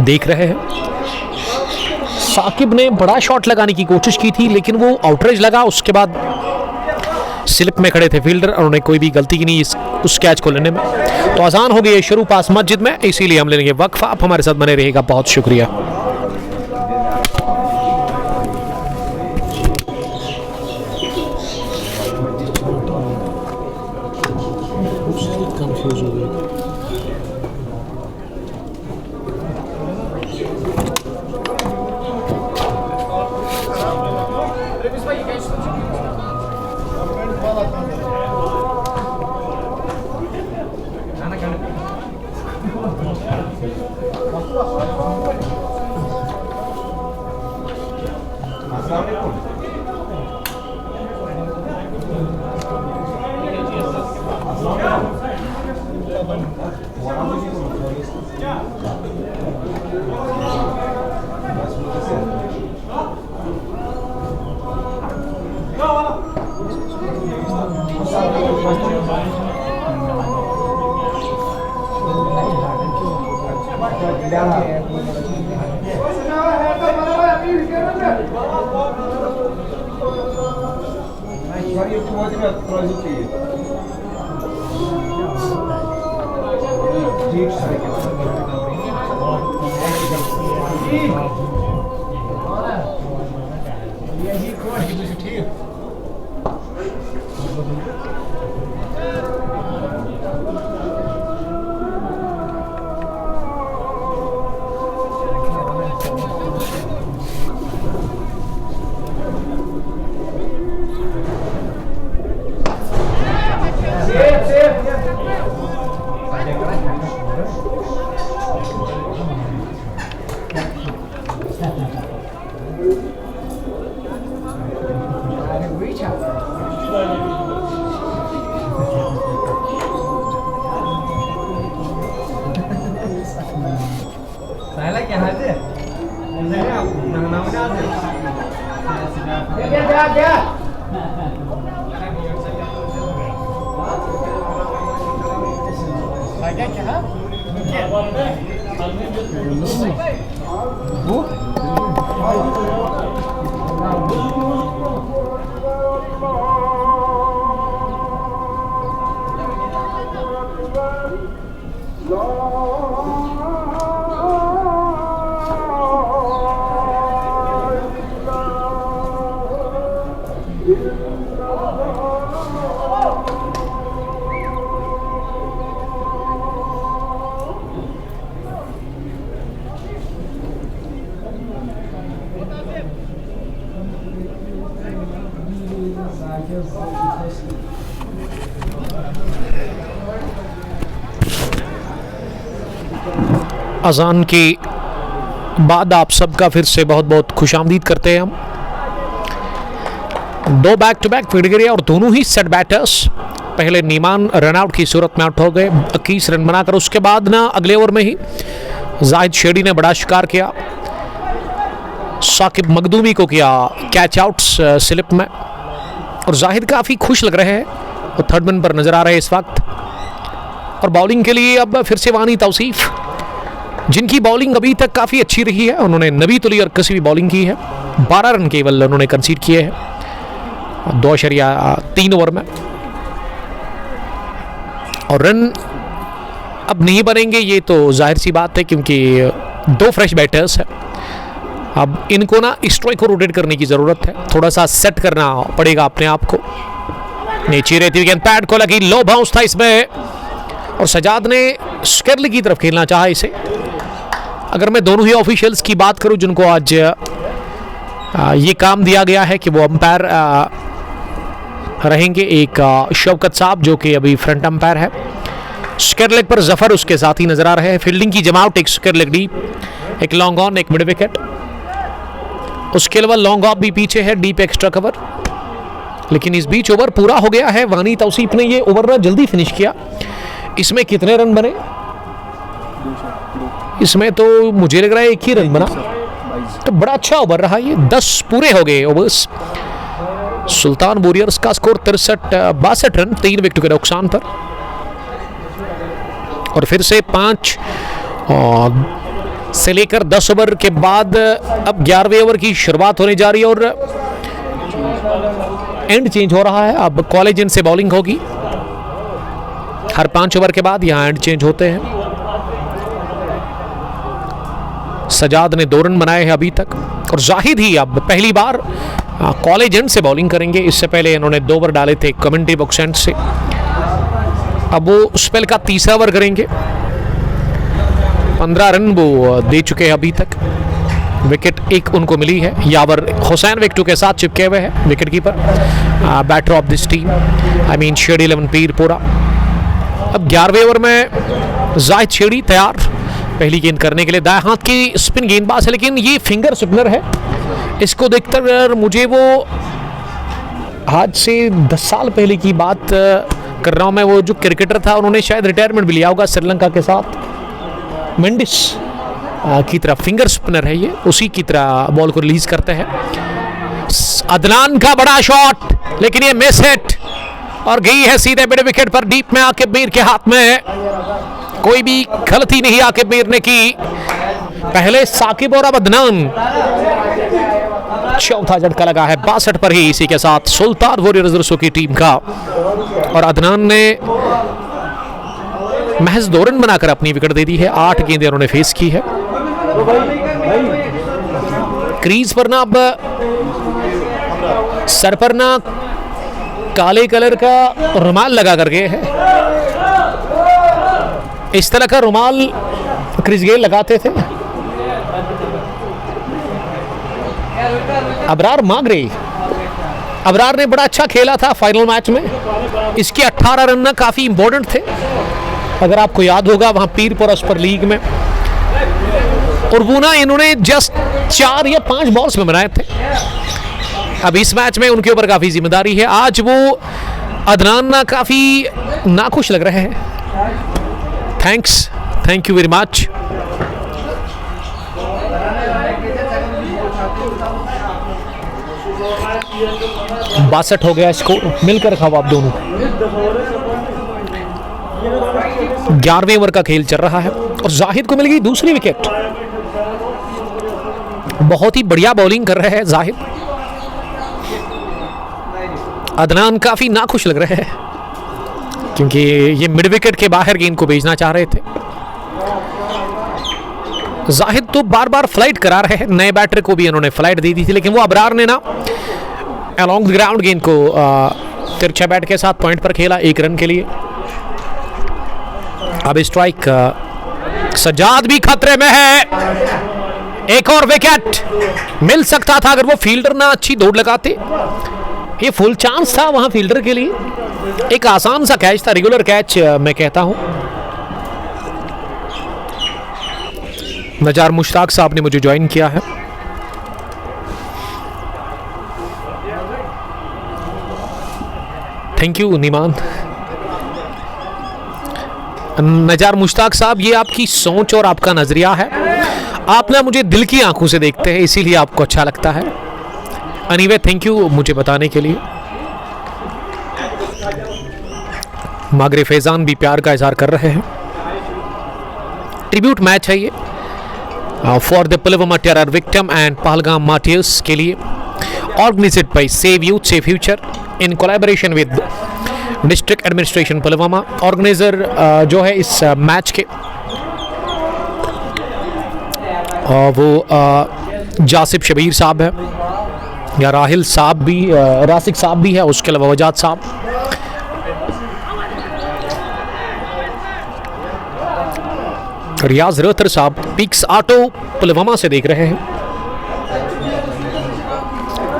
देख रहे हैं। साकिब ने बड़ा शॉट लगाने की कोशिश की थी लेकिन वो आउटरेज लगा, उसके बाद स्लिप में खड़े थे फील्डर, उन्होंने कोई भी गलती की नहीं उस कैच को लेने में। तो आसान हो गई है शुरू पास मस्जिद में, इसीलिए हम लेंगे वक्फा। आप हमारे साथ बने रहिएगा, बहुत शुक्रिया। अजान के बाद आप सबका फिर से बहुत बहुत खुशामदीद करते हैं हम। 2 बैक टू बैक विकेट और दोनों ही सेट बैटर्स पहले नीमान रनआउट की सूरत में आउट हो गए 21 रन बनाकर। उसके बाद ना अगले ओवर में ही जाहिद शेडी ने बड़ा शिकार किया, साकिब मखदूमी को किया कैच आउट स्लिप में, और जाहिद काफ़ी खुश लग रहे हैं, वो थर्ड मैन पर नजर आ रहे हैं इस वक्त। और बॉलिंग के लिए अब फिर से वानी तौसीफ जिनकी बॉलिंग अभी तक काफ़ी अच्छी रही है। उन्होंने नबीतुल और कसी भी बॉलिंग की है, 12 रन केवल उन्होंने कंसीड किए हैं 2.3 ओवर में, और रन अब नहीं बनेंगे ये तो जाहिर सी बात है, क्योंकि 2 फ्रेश बैटर्स हैं। अब इनको ना स्ट्राइक को रोटेट करने की ज़रूरत है, थोड़ा सा सेट करना पड़ेगा अपने आप को। नीचे रहती हुई गेंद पैड को लगी, लो बाउंस था इसमें, और सजाद ने स्केरली की तरफ खेलना चाहा इसे। अगर मैं दोनों ही ऑफिशियल्स की बात करूं जिनको आज ये काम दिया गया है कि वो अंपायर रहेंगे, एक शौकत साहब जो कि अभी फ्रंट अंपायर है, स्क्वायर लेग पर जफर उसके साथ ही नजर आ रहे हैं। फील्डिंग की जमावट, एक स्क्वायर लेग डीप, एक लॉन्ग ऑन, एक मिड विकेट, उसके अलावा लॉन्ग ऑफ भी पीछे है, डीप एक्स्ट्रा कवर। लेकिन इस बीच ओवर पूरा हो गया है, वानी तौसीफ ने ये ओवर ना जल्दी फिनिश किया। इसमें कितने रन बने? इसमें तो मुझे लग रहा है 1 ही रन बना, तो बड़ा अच्छा ओवर रहा ये। 10 पूरे हो गए ओवर्स। सुल्तान वॉरियर्स का स्कोर 62 रन 3 विकेट के नुकसान पर, और फिर से 5 से लेकर 10 ओवर के बाद अब 11वें ओवर की शुरुआत होने जा रही है, और एंड चेंज हो रहा है। अब कॉलेज एंड से बॉलिंग होगी हर 5 ओवर के बाद, यहां एंड चेंज होते हैं। सजाद ने 2 रन बनाए हैं अभी तक, और जाहिद ही अब पहली बार कॉलेज एंड से बॉलिंग करेंगे। इससे पहले इन्होंने 2 ओवर डाले थे कमेंट्री बॉक्स एंड से, अब वो स्पेल का 3रा ओवर करेंगे। 15 रन वो दे चुके हैं अभी तक, विकेट 1 उनको मिली है। यावर हुसैन विकेट के साथ चिपके हुए हैं, wicket keeper, batter of this team, I mean shady 11 Peerpura. अब 11वें ओवर में जाहिद शेडी तैयार पहली गेंद करने के लिए। दाएं हाथ की स्पिन गेंदबाज है, लेकिन ये फिंगर स्पिनर है। इसको देखकर मुझे वो आज से 10 साल पहले की बात कर रहा हूँ मैं, वो जो क्रिकेटर था उन्होंने शायद रिटायरमेंट भी लिया होगा श्रीलंका के साथ, मेंडिस की तरह फिंगर स्पिनर है ये, उसी की तरह बॉल को रिलीज करते हैं। अदनान का बड़ा शॉट, लेकिन ये मिस हिट, और गई है सीधे मिड विकेट पर, डीप में आकिब मीर के हाथ में। कोई भी गलती नहीं आकिब मीर ने की, पहले साकिब और अब अदनान। चौथा झटका लगा है 62 पर ही, इसी के साथ सुल्तान वॉरियर्स की टीम का, और अदनान ने महज 2 रन बनाकर अपनी विकेट दे दी है। 8 गेंदें उन्होंने फेस की है। क्रीज पर ना अब सर पर ना काले कलर का रुमाल लगा कर गए हैं, इस तरह का रुमाल क्रिस गेल लगाते थे। अबरार मागरे, अबरार ने बड़ा अच्छा खेला था फाइनल मैच में, इसके 18 रन ना काफी इंपॉर्टेंट थे, अगर आपको याद होगा वहां पीरपुरा सुपर लीग में, और वो ना इन्होंने जस्ट 4 या 5 बॉल्स में बनाए थे। अब इस मैच में उनके ऊपर काफी जिम्मेदारी है। आज वो अदनान ना काफी नाखुश लग रहे हैं। Thank you very much. बासठ हो गया स्कोर, मिलकर खाओ आप दोनों। 11वें ओवर का खेल चल रहा है, और जाहिद को मिल गई दूसरी विकेट। बहुत ही बढ़िया बॉलिंग कर रहे हैं जाहिद। अदनान काफी नाखुश लग रहे हैं, क्योंकि ये मिड विकेट के बाहर गेंद को भेजना चाह रहे थे। जाहिद तो बार बार फ्लाइट करा रहे हैं, नए बैटर को भी इन्होंने फ्लाइट दे दी थी, लेकिन वो अबरार ने ना अलॉन्ग द ग्राउंड गेंद को तिरछा बैट के साथ पॉइंट पर खेला 1 रन के लिए। अब स्ट्राइक, सजाद भी खतरे में है, एक और विकेट मिल सकता था अगर वो फील्डर ना अच्छी दौड़ लगाते। ये फुल चांस था वहां फील्डर के लिए, एक आसान सा कैच था, रेगुलर कैच मैं कहता हूं। नजार मुश्ताक साहब ने मुझे ज्वाइन किया है। Thank you Niman. नजार मुश्ताक साहब, ये आपकी सोच और आपका नजरिया है, आप ना मुझे दिल की आंखों से देखते हैं, इसीलिए आपको अच्छा लगता है। एनीवे थैंक यू मुझे बताने के लिए। मागरे फैजान भी प्यार का इजहार कर रहे हैं। ट्रिब्यूट मैच है ये, for the Pulwama terror victim and Pahalgam martyrs के लिए, organised by save youth save future in collaboration with district administration Pulwama. Organiser जो है इस मैच के वो जासिब शबीर साहब है, या राहिल साहब भी, रासिक साहब भी है, उसके अलावा वजाद साहब। रियाज रतर साहब पिक्स ऑटो पुलवामा से देख रहे हैं।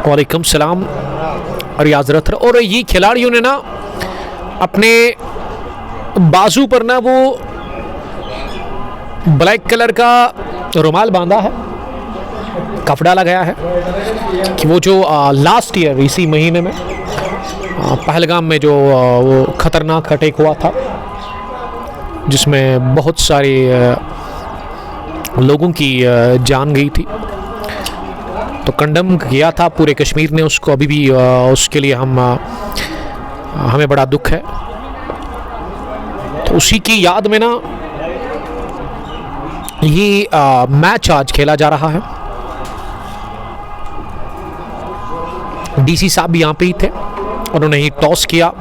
वालेकुम सलाम रियाज रतर। और ये खिलाड़ियों ने ना अपने बाजू पर ना वो ब्लैक कलर का रुमाल बांधा है, कफ डाला गया है कि वो जो लास्ट ईयर इसी महीने में पहलगाम में जो वो खतरनाक अटैक हुआ था, जिसमें बहुत सारे लोगों की जान गई थी, तो कंडम किया था पूरे कश्मीर ने उसको। अभी भी उसके लिए हमें बड़ा दुख है। तो उसी की याद में ना ये मैच आज खेला जा रहा है। डीसी साहब भी यहाँ पे ही थे, उन्होंने ही टॉस किया।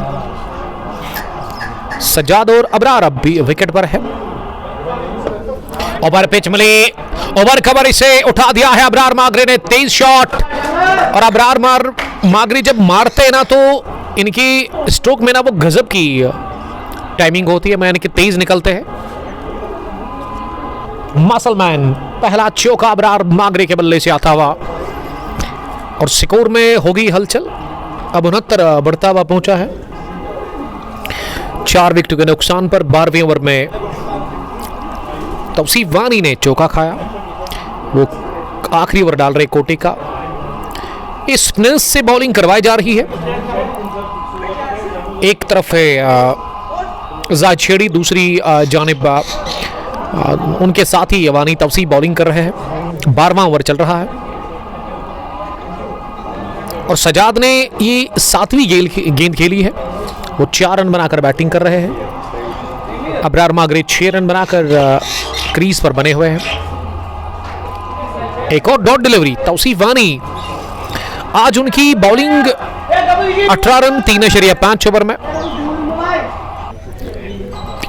सजाद और अबरार अब भी विकेट पर है। ओवर पिच मिली, ओवर कवर इसे उठा दिया है अबरार मागरे ने, तेज शॉट। और अबरार मागरी जब मारते हैं ना तो इनकी स्ट्रोक में ना वो गजब की टाइमिंग होती है, यानी कि तेज निकलते हैं। मसलमैन पहला चौका अबरार मागरे के बल्ले से आता हुआ, और स्कोर में होगी हलचल। अब 69 बढ़ता हुआ पहुंचा है। 4 विकेट के नुकसान पर 12वें ओवर में तौसीफ वानी ने चौका खाया। वो आखिरी ओवर डाल रहे कोटे का। इस स्पिनर्स से बॉलिंग करवाई जा रही है। एक तरफ है जाहिद शेड़ी, दूसरी जानिब उनके साथ ही वानी तौसीफ बॉलिंग कर रहे हैं। 12वां ओवर चल रहा है और सजाद ने ये 7वीं गेंद खेली है। वो 4 रन बनाकर बैटिंग कर रहे हैं। अबरार मागरे 6 रन बनाकर क्रीज पर बने हुए हैं। एक और डॉट डिलीवरी तौसीफ वानी। आज उनकी बॉलिंग 18 रन 3.5 ओवर में।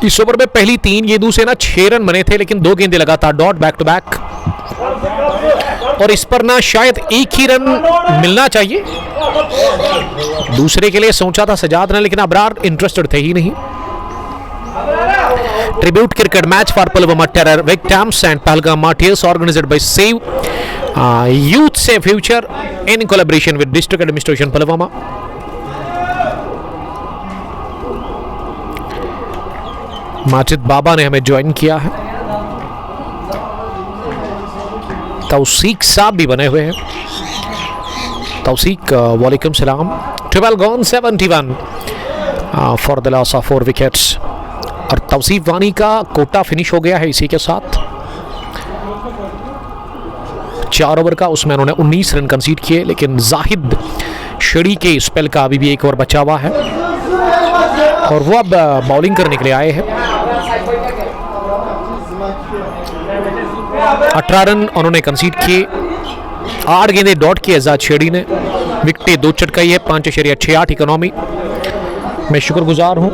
इस ओवर में पहली 3 गेंदों से ना 6 रन बने थे, लेकिन 2 गेंदें लगातार डॉट बैक टू बैक, और इस पर ना शायद एक ही रन मिलना चाहिए। दूसरे के लिए सोचा था सजाद ने, लेकिन अबरार इंटरेस्टेड थे ही नहीं। Tribute cricket match for Pulwama terror victims and Pahalgam martyrs organized by save youth save future in collaboration with district administration Pulwama. Majid Baba ने हमें ज्वाइन किया है। तौसीक साहब भी बने हुए हैं। तौसीक वालेकुम सलाम। 12 gone 71 for the loss of 4 wickets. और तौसीफ वानी का कोटा फिनिश हो गया है इसी के साथ। 4 ओवर का, उसमें उन्होंने 19 रन कंसीड किए, लेकिन जाहिद शेड़ी के स्पेल का अभी भी 1 ओवर बचा हुआ है और वो अब बॉलिंग करने के लिए आए हैं। 18 रन उन्होंने कंसीड किए, 8 गेंदें डॉट किए आजाद शेड़ी ने। विकेटें 2 चटकाई है, 5.68 इकोनॉमी। मैं शुक्रगुजार हूँ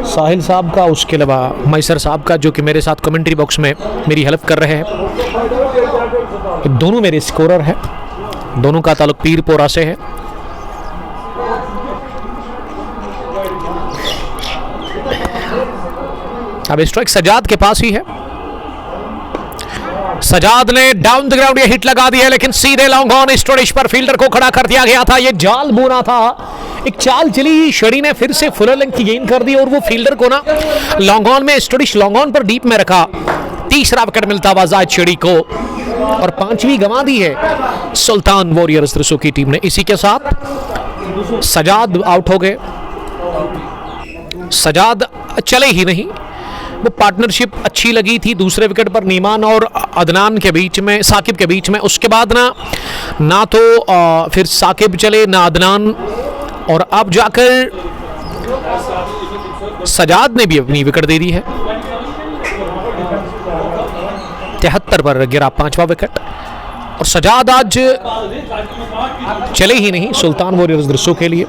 साहिल साहब का, उसके अलावा मैसर साहब का, जो कि मेरे साथ कमेंट्री बॉक्स में मेरी हेल्प कर रहे हैं। दोनों मेरे स्कोरर हैं, दोनों का ताल्लुक पीरपोरा से है। अब स्ट्राइक सजाद के पास ही है। सजाद ने डाउन द ग्राउंड ये हिट लगा दी है, लेकिन सीधे लॉन्ग ऑन स्टोरिश पर फील्डर को खड़ा कर दिया गया था। ये जाल बुना था, एक चाल चली, शेड़ी ने फिर से फुल लेंथ की गेंद कर दी और वो फील्डर को ना लॉन्ग ऑन में, स्टोरिश लॉन्ग ऑन पर डीप में रखा। तीसरा विकेट मिलता हुआ जाहिद शेड़ी को और 5वीं गंवा दी है सुल्तान वॉरियर्स द्रसो की टीम ने। इसी के साथ सजाद आउट हो गए। सजाद चले ही नहीं, वो पार्टनरशिप अच्छी लगी थी दूसरे विकेट पर नीमान और अदनान के बीच में, साकिब के बीच में। उसके बाद ना तो फिर साकिब चले ना अदनान, और अब जाकर सजाद ने भी अपनी विकेट दे दी है। 73 पर गिरा 5वां विकेट। और सजाद आज चले ही नहीं सुल्तान वॉरियर्स दृश्यों के लिए।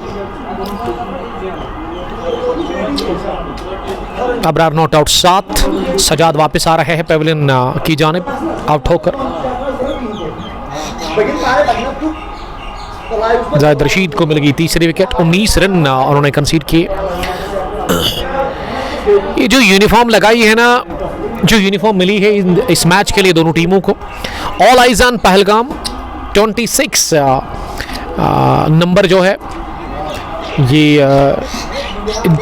अबरार नॉट आउट 7, सजाद वापस आ रहे हैं पेविलियन की जानिब आउट होकर। जायद रशीद को मिल गई तीसरी विकेट। 19 रन उन्होंने कंसीड किए। ये जो यूनिफॉर्म लगाई है ना, जो यूनिफॉर्म मिली है इस मैच के लिए दोनों टीमों को, all eyes on Pahalgam 26 number जो है, ये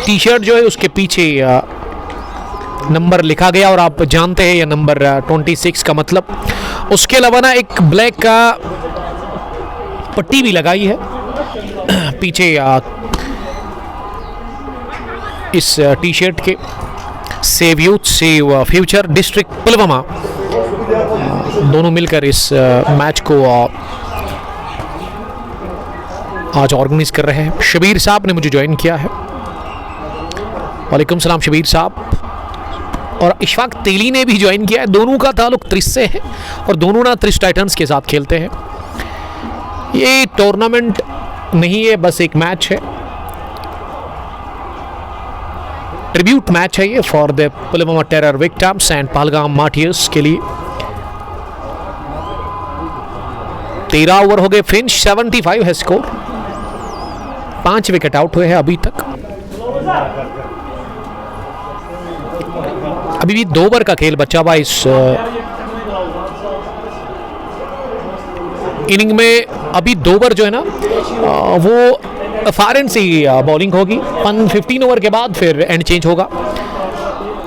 टी शर्ट जो है उसके पीछे नंबर लिखा गया और आप जानते हैं ये नंबर 26 का मतलब। उसके अलावा ना एक ब्लैक का पट्टी भी लगाई है पीछे इस टी शर्ट के, save youth save future district Pulwama दोनों मिलकर इस मैच को आज ऑर्गेनाइज कर रहे हैं। शबीर साहब ने मुझे ज्वाइन किया है। वालेकुम सलाम शबीर साहब। और इशफाक तेली ने भी ज्वाइन किया है। दोनों का ताल्लुक त्रिस से है और दोनों ना त्रिस टाइटंस के साथ खेलते हैं। ये टूर्नामेंट नहीं है, बस एक मैच है, ट्रिब्यूट मैच है ये for the Pulwama terror victims and Pahalgam martyrs के लिए। 13 ओवर हो गए फिनिश, 75 है स्कोर। 5 विकेट आउट हुए हैं अभी तक। अभी भी 2 ओवर का खेल बचा हुआ इस इनिंग में। अभी 2 ओवर जो है ना वो फॉरेन से बॉलिंग होगी। 15 ओवर के बाद फिर एंड चेंज होगा।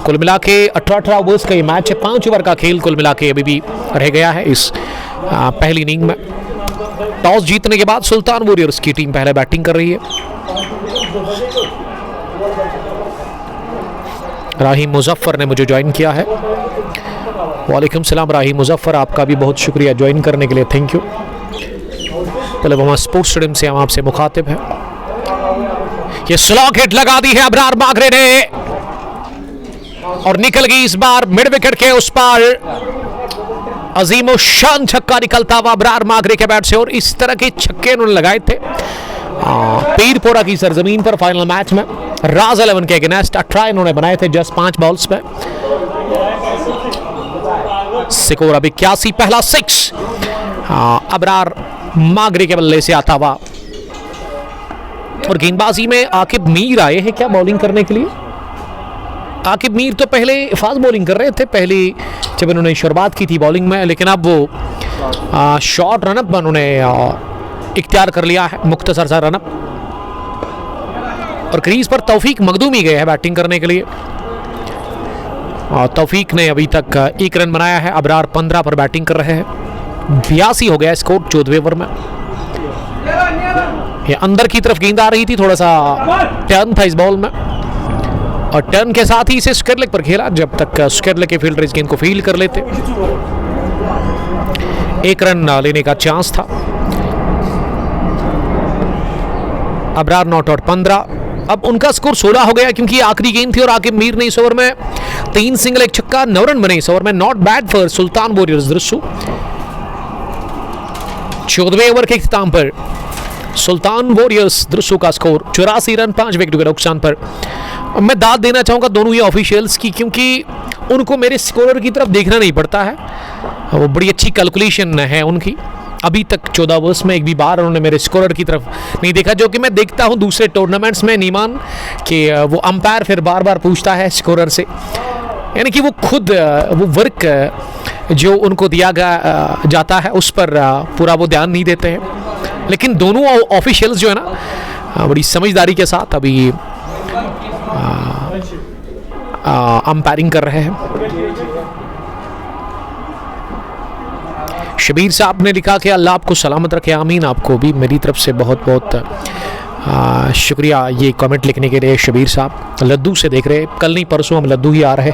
कुल मिला के 18 ओवर्स का ये मैच है। 5 ओवर का खेल कुल मिला के अभी भी रह गया है इस पहली इनिंग में। टॉस जीतने के बाद सुल्तान वॉरियर्स की टीम पहले बैटिंग कर रही है। राहीम मुजफ्फर ने मुझे ज्वाइन किया है। वालेकुम सलाम राहीम मुजफ्फर, आपका भी बहुत शुक्रिया ज्वाइन करने के लिए, thank you. Pulwama sports stadium से हम आपसे मुखातिब है। ये स्लॉग हिट लगा दी है अबरार मागरे ने और निकल गई इस बार मिड विकेट के उस पार। अजीम शान छक्का निकलता हुआ अबरार मागरे के बैट से, और इस तरह के छक्के उन्होंने लगाए थे पीरपोरा की सरजमीन पर फाइनल मैच में राज 11 के अगेंस्ट। 18 इन्होंने बनाए थे जस्ट 5 बॉल्स में। स्कोर अभी 81, पहला 6 अबरार मागरे के बल्ले से आता हुआ। और गेंदबाजी में आकिब मीर आए हैं क्या बॉलिंग करने के लिए। आकिब मीर तो पहले फास्ट बॉलिंग कर रहे थे पहले जब इन्होंने शुरुआत की थी बॉलिंग में, लेकिन अब वो शॉर्ट रनअप उन्होंने इख्तियार कर लिया है, मुख्तसर सा रनअप। और क्रीज पर तौफीक मखदूमी गए हैं बैटिंग करने के लिए। तौफीक ने अभी तक 1 रन बनाया है। अबरार 15 पर बैटिंग कर रहे हैं। 82 हो गया स्कोर 14वें ओवर में। ये अंदर की तरफ गेंद आ रही थी, थोड़ा सा टर्न था इस बॉल में और टर्न के साथ ही इसे स्क्वायर लेग पर खेला। जब तक स्क्वायर लेग के फील्डर इस गेंद को फील्ड कर लेते 1 रन लेने का चांस था। Abrar not out 15। अब उनका स्कोर 16 हो गया क्योंकि आखिरी गेंद थी और आकिब मीर ने इस ओवर में 3 सिंगल 1 छक्का 9 रन बने इस ओवर में। Not bad for Sultan warriors दृश्य। 14वें ओवर के इख्तिताम पर सुल्तान वॉरियर्स दृश्य का स्कोर 84 रन 5 विकेट के नुकसान पर। मैं दाद देना चाहूँगा दोनों ही ऑफिशियल्स की, क्योंकि उनको मेरे स्कोरर की तरफ देखना नहीं पड़ता है। वो बड़ी अच्छी कैलकुलेशन है उनकी। अभी तक 14 ओवर्स में एक भी बार उन्होंने मेरे स्कोरर की तरफ नहीं देखा, जो कि मैं देखता हूं दूसरे टूर्नामेंट्स में नीमान कि वो अंपायर फिर बार बार पूछता है स्कोरर से, यानी कि वो खुद वो वर्क जो उनको दिया जाता है उस पर पूरा वो ध्यान नहीं देते हैं। लेकिन दोनों ऑफिशियल्स जो है ना बड़ी समझदारी के साथ अभी अंपायरिंग कर रहे हैं। शबीर साहब ने लिखा कि अल्लाह आपको सलामत रखे, आमीन। आपको भी मेरी तरफ से बहुत बहुत शुक्रिया ये कमेंट लिखने के लिए शबीर साहब। लद्दू से देख रहे, कल नहीं परसों हम लद्दू ही आ रहे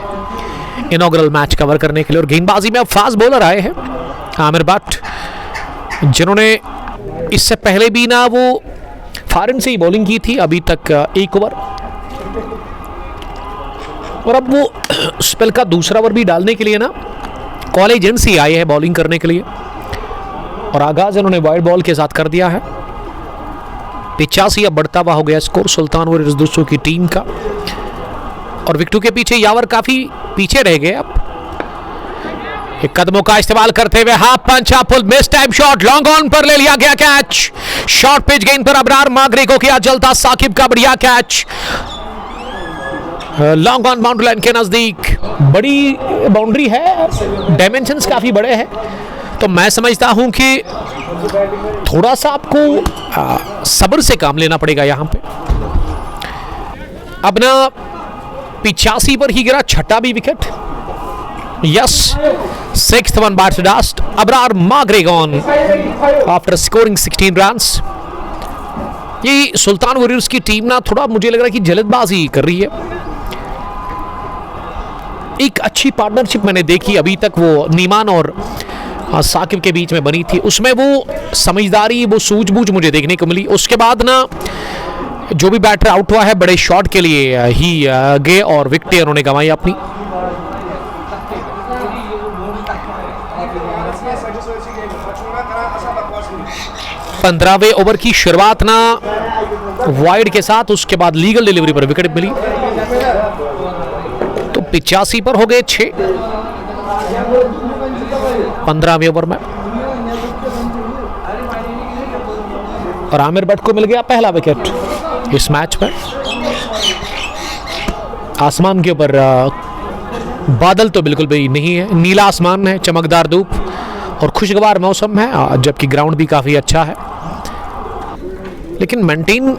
इनॉग्रल मैच कवर करने के लिए। और गेंदबाजी में अब फास्ट बॉलर आए हैं आमिर भट्ट, जिन्होंने इससे पहले भी ना वो फॉरेन से ही बॉलिंग की थी अभी तक 1 ओवर, और अब वो स्पेल का दूसरा ओवर भी डालने के लिए ना कॉलेज एंड से आए हैं बॉलिंग करने के लिए और आगाज इन्होंने वाइड बॉल के साथ कर दिया है। 85 अब बढ़ता हुआ हो गया स्कोर सुल्तान वॉरियर्स दोस्तों की टीम का और विकेटों के पीछे यावर काफी पीछे रह गए। अब एक कदमों का इस्तेमाल करते हुए half punch pull miss time shot long on पर ले लिया गया कैच। शॉर्ट पिच गेंद पर अबरार मागरे को किया जलता साकिब का बढ़िया catch. Long on boundary line के नजदीक बड़ी बाउंड्री है, डायमेंशंस काफी बड़े हैं, तो मैं समझता हूं कि थोड़ा सा आपको सब्र से काम लेना पड़ेगा यहां पे। अब ना 85 पर ही गिरा छठा भी wicket. Yes, 6th one by Dust. Abrar Magre gone after scoring 16 runs. ये सुल्तान वॉरियर्स की टीम ना थोड़ा मुझे लग रहा है कि जल्दबाजी कर रही है। एक अच्छी पार्टनरशिप मैंने देखी अभी तक, वो नीमान और साकिब के बीच में बनी थी, उसमें वो समझदारी, वो सूझबूझ मुझे देखने को मिली। उसके बाद ना जो भी बैटर आउट हुआ है बड़े शॉट के लिए ही गए और विकेटें उन्होंने गंवाई अपनी। 15वें ओवर की शुरुआत ना वाइड के साथ, उसके बाद लीगल डिलीवरी पर विकेट मिली, तो 85 पर हो गए 6 15वें ओवर में और आमिर भट्ट को मिल गया पहला विकेट इस मैच में। आसमान के ऊपर बादल तो बिल्कुल भी नहीं है, नीला आसमान है, चमकदार धूप और खुशगवार मौसम है, जबकि ग्राउंड भी काफ़ी अच्छा है, लेकिन मेंटेन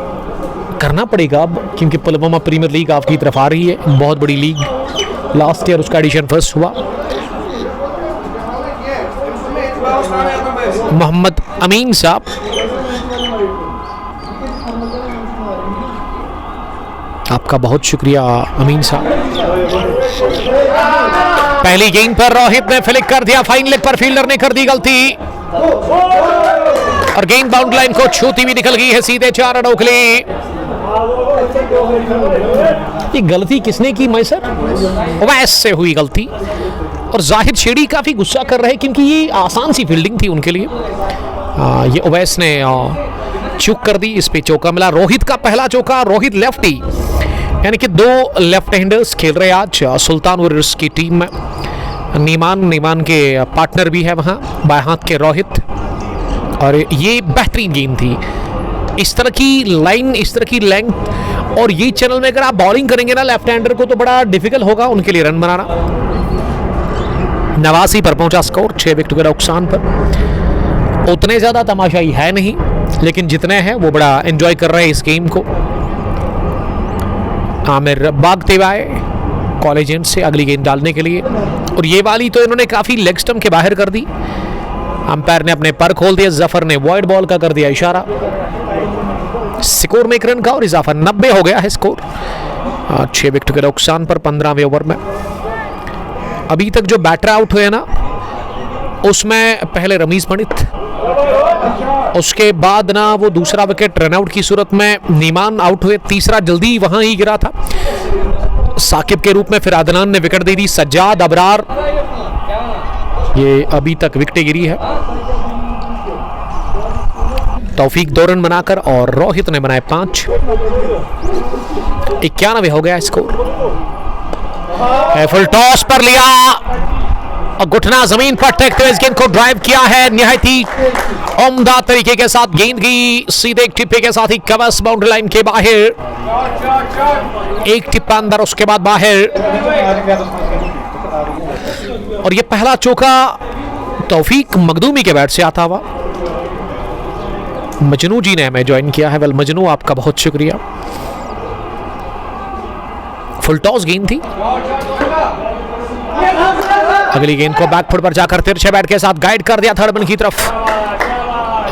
करना पड़ेगा अब, क्योंकि पुलवामा प्रीमियर लीग आपकी तरफ आ रही है, बहुत बड़ी लीग, लास्ट ईयर उसका एडिशन फर्स्ट हुआ। मोहम्मद अमीन साहब, आपका बहुत शुक्रिया अमीन साहब। पहली गेंद पर रोहित ने फ्लिक कर दिया, फाइन लेग पर फील्डर ने कर दी गलती और गेंद बाउंड्री लाइन को छूती हुई निकल गई है सीधे 4 रनों के लिए। ये गलती किसने की मैसर? ओवैस से हुई गलती और जाहिद शेड़ी काफी गुस्सा कर रहे, क्योंकि ये आसान सी फील्डिंग थी उनके लिए। ये ओवैस ने चूक कर दी, इस पे चौका मिला। रोहित का पहला चौका, रोहित लेफ्टी, यानी कि 2 लेफ्ट हैंडर्स खेल रहे आज सुल्तान वॉरियर्स की टीम में। नीमान के पार्टनर भी है वहाँ, बाएं हाथ के रोहित, और ये बेहतरीन गेंद थी। इस तरह की लाइन, इस तरह की लेंथ, और ये चैनल में अगर आप बॉलिंग करेंगे ना लेफ्ट हैंडर को, तो बड़ा डिफिकल्ट होगा उनके लिए रन बनाना। 89 पर पहुंचा स्कोर, 6 विकेट के नुकसान पर। उतने ज्यादा तमाशाई है नहीं, लेकिन जितने हैं वो बड़ा एंजॉय कर रहे हैं इस गेम को। आमिर भागते हुए आए कॉलेज एंड से अगली गेंद डालने के लिए, और ये वाली तो इन्होंने काफी लेग स्टंप के बाहर कर दी। अंपायर ने अपने पर खोल दिया, जफर ने वाइड बॉल का कर दिया इशारा। स्कोर में 1 रन का और इजाफा 90 हो गया है स्कोर। 6 विकेट के नुकसान पर 15वें ओवर में। अभी तक जो बैटर आउट हुए ना, उसमें पहले रमीज पंडित, उसके बाद ना वो दूसरा विकेट रनआउट की सूरत में नीमान आउट हुए, तीसरा जल्दी वहां ही गिरा था साकिब के रूप में, फिर अदनान ने विकेट दे दी। सज्जाद, अबरार, ये अभी तक विकेटें गिरी है। तौफीक 2 रन बनाकर और रोहित ने बनाए 5। 91 हो गया स्कोर। फुल टॉस पर लिया और घुटना जमीन पर टेकते हुए इस गेंद को ड्राइव किया है, निहायत ही उम्दा तरीके के साथ गेंद की सीधे एक टिप्पे के साथ ही कवच बाउंड्री लाइन के बाहर, एक टिप्पा अंदर, उसके बाद बाहर। और ये पहला चौका तौफीक मखदूमी के बैट से आता हुआ। मजनू जी ने हमें ज्वाइन किया है, वेल मजनू आपका बहुत शुक्रिया। फुल टॉस गेंद थी। अगली गेंद को बैकफुट पर जाकर तिरछे बैट के साथ गाइड कर दिया थर्ड मैन की तरफ,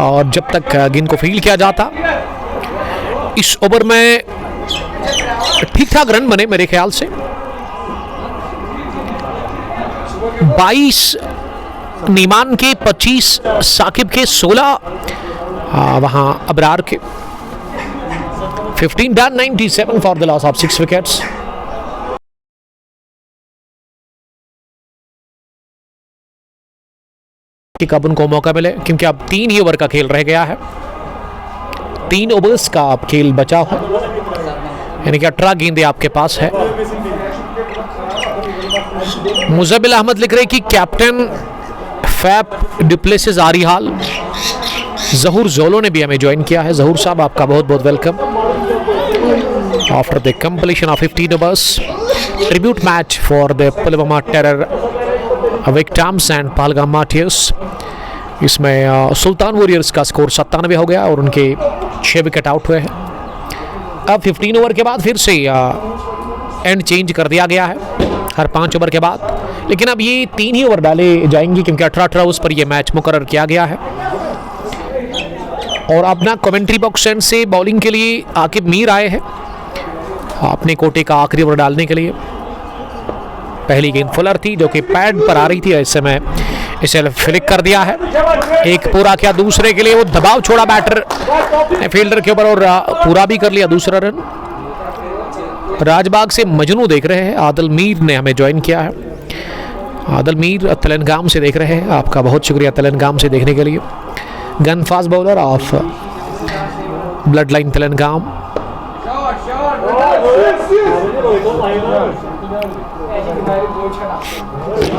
और जब तक गेंद को फील्ड किया जाता, इस ओवर में ठीक ठाक रन बने मेरे ख्याल से। 22 नीमान के, 25 साकिब के, 16 वहां अबरार के। 15 done, 97 for the loss of 6 wickets. कि कब उनको मौका मिले, क्योंकि अब 3 ही ओवर का खेल रह गया है। 3 ओवर्स का अब खेल बचा हो, यानी कि 18 गेंदें आपके पास है। मुजबिल अहमद लिख रहे कि कैप्टन फैप डुप्लेसिस आरिहाल। जहूर जोलो ने भी हमें ज्वाइन किया है। जहूर साहब आपका बहुत बहुत welcome. After the completion of 15 overs, tribute match for the Pulwama terror victims and Pahalgam martyrs. इसमें सुल्तान वॉरियर्स का स्कोर 97 हो गया और उनके 6 विकेट आउट हुए हैं। अब 15 ओवर के बाद फिर से एंड चेंज कर दिया गया है हर 5 ओवर के बाद, लेकिन अब ये 3 ही ओवर डाले जाएंगे क्योंकि 18 उस पर यह मैच मुकर्रर किया गया है। और अपना कमेंट्री बॉक्स एंड से बॉलिंग के लिए आकिब मीर आए हैं अपने कोटे का आखिरी ओवर डालने के लिए। पहली गेंद फुलर थी जो कि पैड पर आ रही थी, ऐसे में इसे फ्लिक कर दिया है। एक पूरा किया, दूसरे के लिए वो दबाव छोड़ा बैटर ने फील्डर के ऊपर और पूरा भी कर लिया दूसरा रन। राजबाग से मजनू देख रहे हैं, आदिल मीर ने हमें ज्वाइन किया है। आदिल मीर तेलंगाम से देख रहे हैं, आपका बहुत शुक्रिया तेलंगाम से देखने के लिए। Gun fast bowler of blood line तेलंगाम।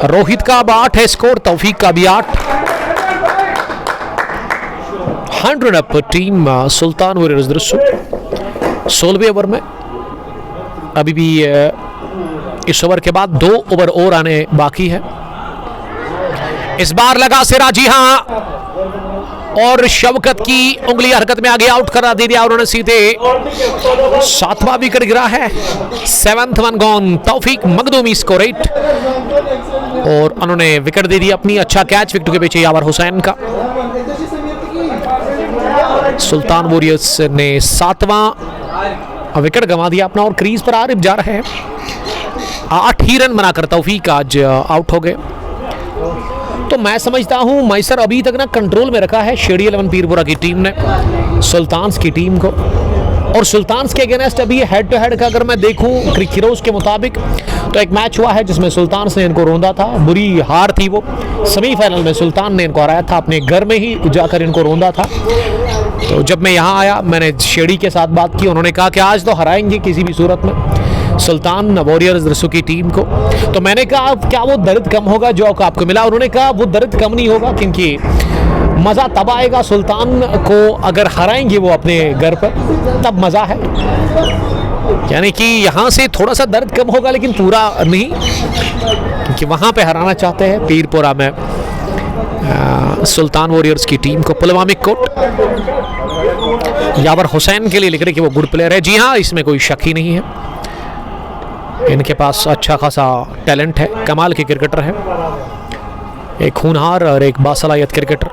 रोहित का अब 8 है स्कोर, तौफीक का भी 8। 100 अप टीम सुल्तान वॉरियर्स दृश्य 16वें ओवर में। अभी भी इस ओवर के बाद 2 ओवर और आने बाकी है। इस बार लगा सिरा, जी हां, और शवकत की उंगली हरकत में आगे आउट करा दे दिया। उन्होंने सीधे 7वां विकेट गिरा है। 7th one gone. Taufiq Makhdoomi score 8 और उन्होंने विकेट दे दी अपनी। अच्छा कैच विकेट के पीछे यावर हुसैन का। सुल्तान वॉरियर्स ने 7वां विकेट गंवा दिया अपना और क्रीज पर आरिफ जा रहे हैं। 8 ही रन बनाकर तौफीक आज आउट हो गए। तो मैं समझता हूं मैसर अभी तक ना कंट्रोल में रखा है शेडी 11 पीरपुरा की टीम ने सुल्तान्स की टीम को। और सुल्तान्स के अगेंस्ट अभी हेड टू हेड का अगर मैं देखूं क्रिकेरोज के मुताबिक तो एक मैच हुआ है जिसमें सुल्तान्स ने इनको रोंदा था। बुरी हार थी वो। सेमीफाइनल में सुल्तान ने इनको हराया था, अपने घर में ही जाकर इनको रोंदा था। तो जब मैं यहाँ आया मैंने शेडी के साथ बात की, उन्होंने कहा कि आज तो हराएंगे किसी भी सूरत में सुल्तान वॉरियर्स दृश्य की टीम को। तो मैंने कहा क्या वो दर्द कम होगा जो आपको मिला? उन्होंने कहा वो दर्द कम नहीं होगा, क्योंकि मज़ा तब आएगा सुल्तान को अगर हराएंगे वो अपने घर पर, तब मज़ा है। यानी कि यहाँ से थोड़ा सा दर्द कम होगा लेकिन पूरा नहीं, क्योंकि वहाँ पे हराना चाहते हैं पीरपुरा में सुल्तान वॉरियर्स की टीम को। पुलवामा कोट यावर हुसैन के लिए लिख रहे कि वो गुड प्लेयर है। जी हाँ, इसमें कोई शक ही नहीं है। इनके पास अच्छा खासा टैलेंट है, कमाल के क्रिकेटर है, एक खूनहार और एक बासलाहियत क्रिकेटर।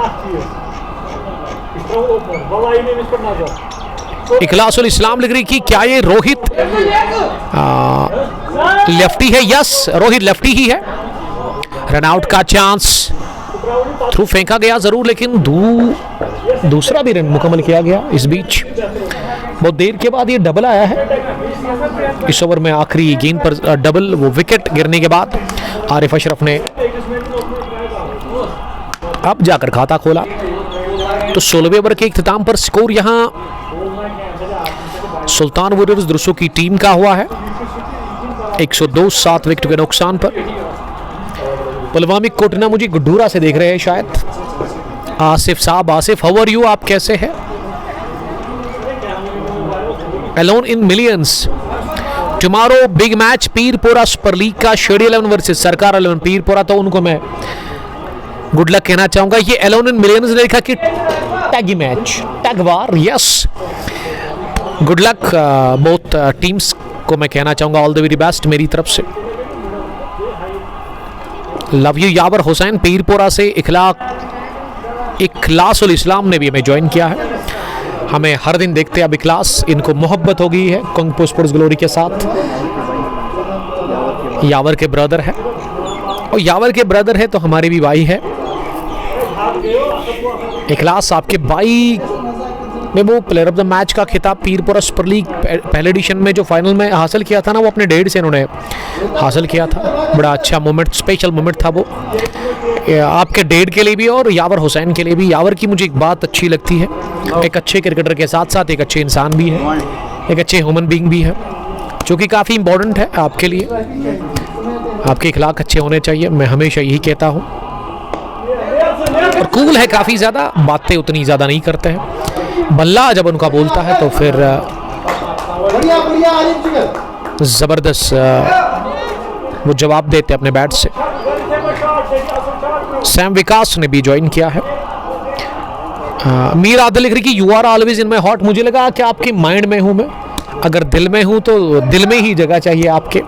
इखलासुल इस्लाम लिख रही कि क्या ये रोहित लेफ्टी है? यस, रोहित लेफ्टी ही है। रन आउट का चांस, थ्रू फेंका गया जरूर लेकिन दूसरा भी रन मुकम्मल किया गया। इस बीच बहुत देर के बाद ये डबल आया है इस ओवर में। आखिरी गेंद पर डबल, वो विकेट गिरने के बाद आरिफ अशरफ ने अब जाकर खाता खोला। तो 16वें ओवर के इख्तिताम पर स्कोर यहां सुल्तान वॉरियर्स दृश्यों की टीम का हुआ है 102, 7 विकेट के नुकसान पर। पुलवामा कोटना मुझे गुड्डूरा से देख रहे हैं शायद। आसिफ साहब, आसिफ हाउ आर यू? आप कैसे हैं? Alone in millions. Tomorrow big match Pirpura super league का शेडी 11 वर्सेस सरकार 11 पीरपुरा। तो उनको मैं गुड लक कहना चाहूंगा। ये Alone in millions ने लिखा कि tag match, tag war. Yes, good luck both teams को मैं कहना चाहूंगा। ऑल द वेरी बेस्ट मेरी तरफ से। लव यू यावर हुसैन पीरपुरा से। इखलासुल इस्लाम ने भी हमें ज्वाइन किया है। हमें हर दिन देखते हैं अब इखलास, इनको मोहब्बत हो गई है कंगपो स्पोर्ट्स ग्लोरी के साथ। यावर के ब्रदर है और यावर के ब्रदर है तो हमारे भी भाई है। इखलास आपके भाई ने वो प्लेयर ऑफ द मैच का खिताब पीरपुरा सुपर लीग पहले एडिशन में जो फाइनल में हासिल किया था ना, वो अपने डेढ़ से इन्होंने हासिल किया था। बड़ा अच्छा मोमेंट, स्पेशल मोमेंट था वो। आपके डेड के लिए भी और यावर हुसैन के लिए भी। यावर की मुझे एक बात अच्छी लगती है, एक अच्छे क्रिकेटर के साथ साथ एक अच्छे इंसान भी है, एक अच्छे ह्यूमन बीइंग भी है, जो कि काफ़ी इंपॉर्टेंट है आपके लिए। आपके इखलाक अच्छे होने चाहिए, मैं हमेशा यही कहता हूँ। और कूल है काफ़ी ज़्यादा, बातें उतनी ज़्यादा नहीं करते हैं। बल्ला जब उनका बोलता है तो फिर ज़बरदस्त वो जवाब देते अपने बैट से। सैम विकास ने भी ज्वाइन किया है। मीर आदिल लिख रही कि you are always in my heart. मुझे लगा कि आपके माइंड में हूँ मैं, अगर दिल में हूँ तो दिल में ही जगह चाहिए आपके।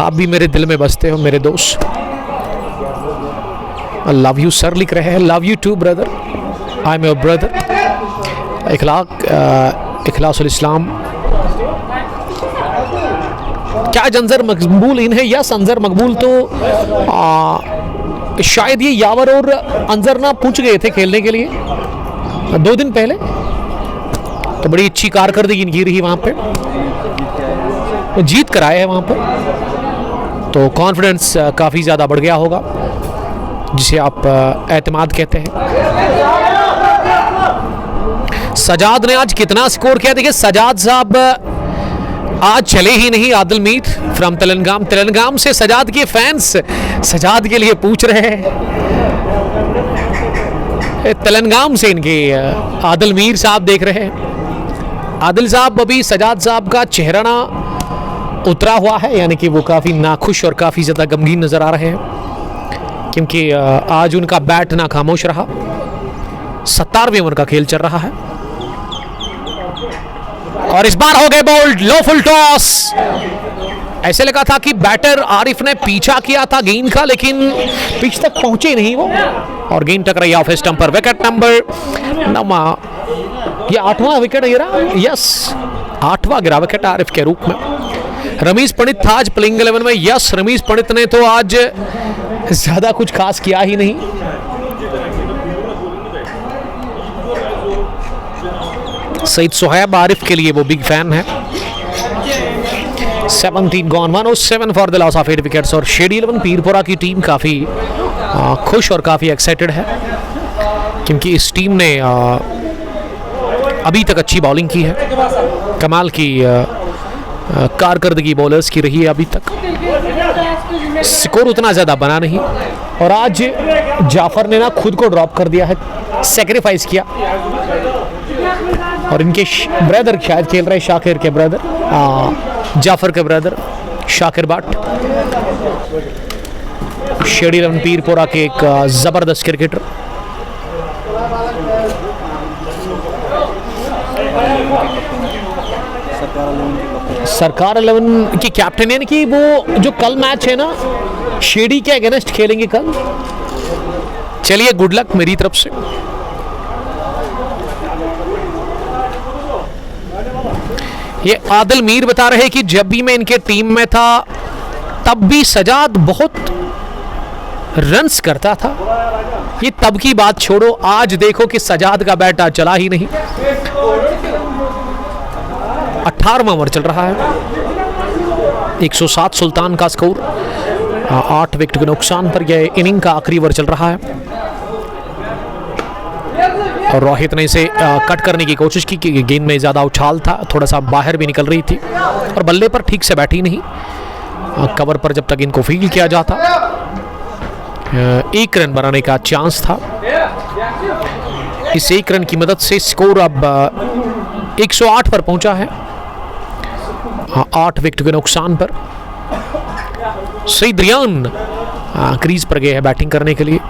आप भी मेरे दिल में बसते हो मेरे दोस्त। लव यू सर लिख रहे हैं। Love you too brother, I am your brother. Ikhlasul Islam. क्या अंजर मकबूल इन है? यस, अंजर मकबूल तो शायद ये यावर और अंजर ना पूछ गए थे खेलने के लिए 2 दिन पहले, तो बड़ी अच्छी कारकर्दगी इनकी रही वहाँ पे, जीत कर आए हैं वहाँ पे, तो कॉन्फिडेंस काफ़ी ज़्यादा बढ़ गया होगा, जिसे आप एतमाद कहते हैं। सजाद ने आज कितना स्कोर किया? देखिए सजाद साहब आज चले ही नहीं। आदिल मीर फ्रॉम तेलंगाम से सजाद के फैंस सजाद के लिए पूछ रहे हैं। तेलंगाम से इनके आदिल मीर साहब देख रहे हैं। आदिल साहब अभी सजाद साहब का चेहरा ना उतरा हुआ है, यानी कि वो काफ़ी नाखुश और काफ़ी ज़्यादा गमगीन नज़र आ रहे हैं, क्योंकि आज उनका बैट ना खामोश रहा। 17वें ओवर का खेल चल रहा है और इस बार हो गए बोल्ड। लो फुल टॉस। ऐसे लगा था कि बैटर आरिफ ने पीछा किया था गेंद का, लेकिन पिच तक पहुंचे नहीं वो, और गेंद टकराई ऑफ स्टंप पर। विकेट नंबर 9, ये 8वां विकेट गिरा। यस, 8वां गिरा विकेट आरिफ के रूप में। रमीज पंडित था आज प्लेइंग 11 में। यस, रमीज पंडित ने तो आज ज्यादा कुछ खास किया ही नहीं। सईद सुहैब आरिफ के लिए वो बिग फैन है। 17 gone, 107 for the loss of 8 wickets. और शेडी 11 पीरपुरा की टीम काफ़ी खुश और काफ़ी एक्साइटेड है, क्योंकि इस टीम ने अभी तक अच्छी बॉलिंग की है। कमाल की कारकर्दगी बॉलर्स की रही है अभी तक। स्कोर उतना ज़्यादा बना नहीं, और आज जाफर ने ना खुद को ड्रॉप कर दिया है, सेक्रीफाइस किया। और इनके ब्रदर शायद खेल रहे, शाकिर के ब्रदर, जाफर के ब्रदर शाकिर बाट, शेडी 11 पीरपुरा के एक ज़बरदस्त क्रिकेटर। सरकार 11 की कैप्टन, यानी कि वो जो कल मैच है ना शेडी के अगेंस्ट खेलेंगे कल। चलिए, गुड लक मेरी तरफ से। ये आदिल मीर बता रहे कि जब भी मैं इनके टीम में था तब भी सजाद बहुत रन्स करता था। ये तब की बात छोड़ो, आज देखो कि सजाद का बैट आज चला ही नहीं। 18वां ओवर चल रहा है। 107 सुल्तान का स्कोर, 8 विकेट के नुकसान पर यह इनिंग का आखिरी ओवर चल रहा है। और रोहित ने इसे कट करने की कोशिश की कि गेंद में ज़्यादा उछाल था, थोड़ा सा बाहर भी निकल रही थी, और बल्ले पर ठीक से बैठी नहीं। कवर पर जब तक इनको फील्ड किया जाता 1 रन बनाने का चांस था। इस 1 रन की मदद से स्कोर अब 108 पर पहुंचा है, 8 विकेट के नुकसान पर। सईद रियान क्रीज पर गए हैं बैटिंग करने के लिए।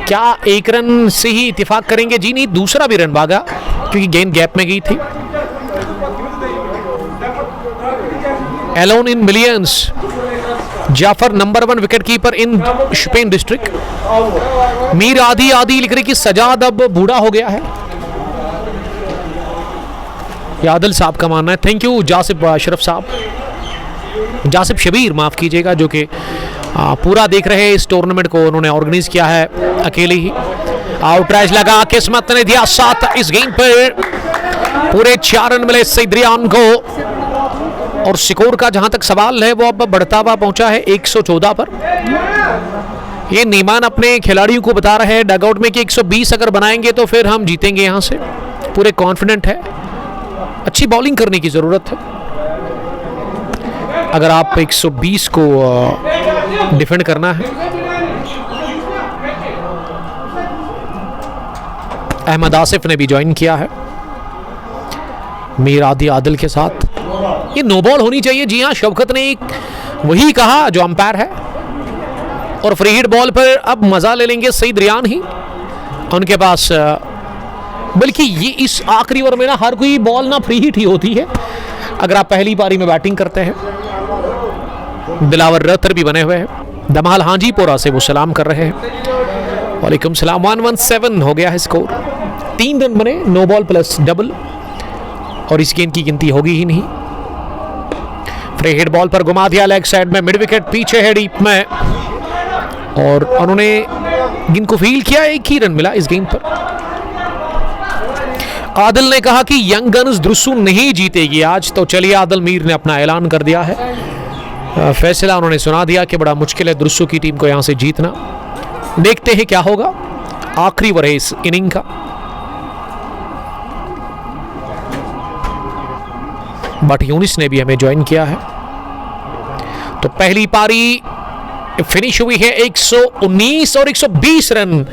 क्या 1 रन से ही इत्तेफाक करेंगे? जी नहीं, दूसरा भी रन भागा, क्योंकि गेंद गैप में गई थी। Alone in millions, Jafar number 1 wicket keeper in Shopian district. Mir Adi लिख रही कि सजाद अब बूढ़ा हो गया है। आदिल साहब का मानना है। थैंक यू जासिब अशरफ साहब, जासिब शबीर माफ कीजिएगा, जो कि पूरा देख रहे हैं इस टूर्नामेंट को। उन्होंने ऑर्गेनाइज किया है अकेले ही। आउटराइज लगा, किस्मत ने दिया साथ। इस गेंद पर पूरे 4 रन मिले सईद रियान को, और स्कोर का जहां तक सवाल है वो अब बढ़ता हुआ पहुंचा है 114 पर। ये नीमान अपने खिलाड़ियों को बता रहे हैं डगआउट में कि 120 अगर बनाएंगे तो फिर हम जीतेंगे यहाँ से, पूरे कॉन्फिडेंट है। अच्छी बॉलिंग करने की ज़रूरत है अगर आप 120 को डिफेंड करना है। अहमद आसिफ ने भी ज्वाइन किया है मीर आदि आदिल के साथ। ये नो बॉल होनी चाहिए। जी हाँ, शौकत ने एक वही कहा जो अंपायर है, और फ्री हिट बॉल पर अब मजा ले लेंगे सईद रियान ही उनके पास। बल्कि ये इस आखिरी ओवर में ना हर कोई बॉल ना फ्री हिट ही होती है अगर आप पहली पारी में बैटिंग करते हैं। दिलावर रतर भी बने हुए हैं। दमाल हाजीपुरा से वो सलाम कर रहे हैं। वालेकुम सलाम। 117 हो गया है स्कोर। 3 रन बने, नो बॉल प्लस डबल, और इस गेंद की गिनती होगी ही नहीं। फ्री हिट बॉल पर घुमा दिया लेग साइड में, मिड विकेट पीछे है डीप में, और उन्होंने गेंद को फील किया। 1 ही रन मिला इस गेंद पर। आदिल ने कहा कि यंग गन्स द्रुसु नहीं जीतेगी आज, तो चलिए आदिल मीर ने अपना ऐलान कर दिया है। फैसला उन्होंने सुना दिया कि बड़ा मुश्किल है द्रुसु की टीम को यहां से जीतना। देखते हैं क्या होगा। आखिरी ओवर है इस इनिंग का। बट यूनिस ने भी हमें ज्वाइन किया है। तो पहली पारी फिनिश हुई है 119 और 120 रन।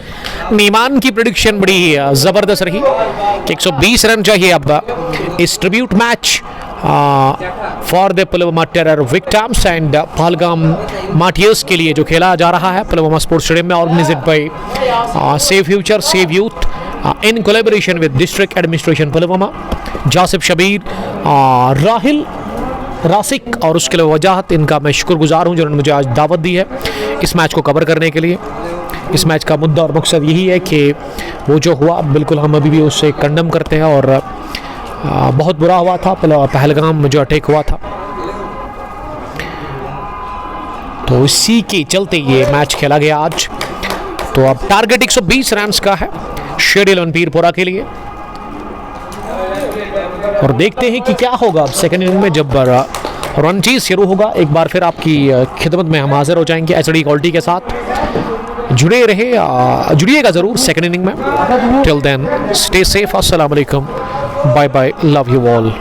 नीमान की प्रेडिक्शन बड़ी जबरदस्त रही कि 120 रन चाहिए अब इस tribute match for the Pulwama terror victims and Pahalgam martyrs के लिए जो खेला जा रहा है पुलवामा स्पोर्ट्स स्टेडियम में, organised by save future save youth in collaboration with district administration Pulwama. Jasif Shabir, Rahil Rasik और उसके लिए वजाहत, इनका मैं शुक्रगुजार हूँ जिन्होंने मुझे आज दावत दी है इस मैच को कवर करने के लिए। इस मैच का मुद्दा और मकसद यही है कि वो जो हुआ बिल्कुल हम अभी भी उससे कंडम करते हैं, और बहुत बुरा हुआ था पहलगाम में जो अटैक हुआ था। तो इसी के चलते ये मैच खेला गया आज। तो अब टारगेट 120 रन का है शेर 11 पीरपुरा के लिए, और देखते हैं कि क्या होगा अब सेकंड इनिंग में जब रन चीज शुरू होगा। एक बार फिर आपकी खिदमत में हम हाजिर हो जाएंगे एचडी क्वालिटी के साथ। जुड़िएगा जरूर सेकंड इनिंग में। Till then stay safe. अस्सलाम वालेकुम, bye bye, love you all.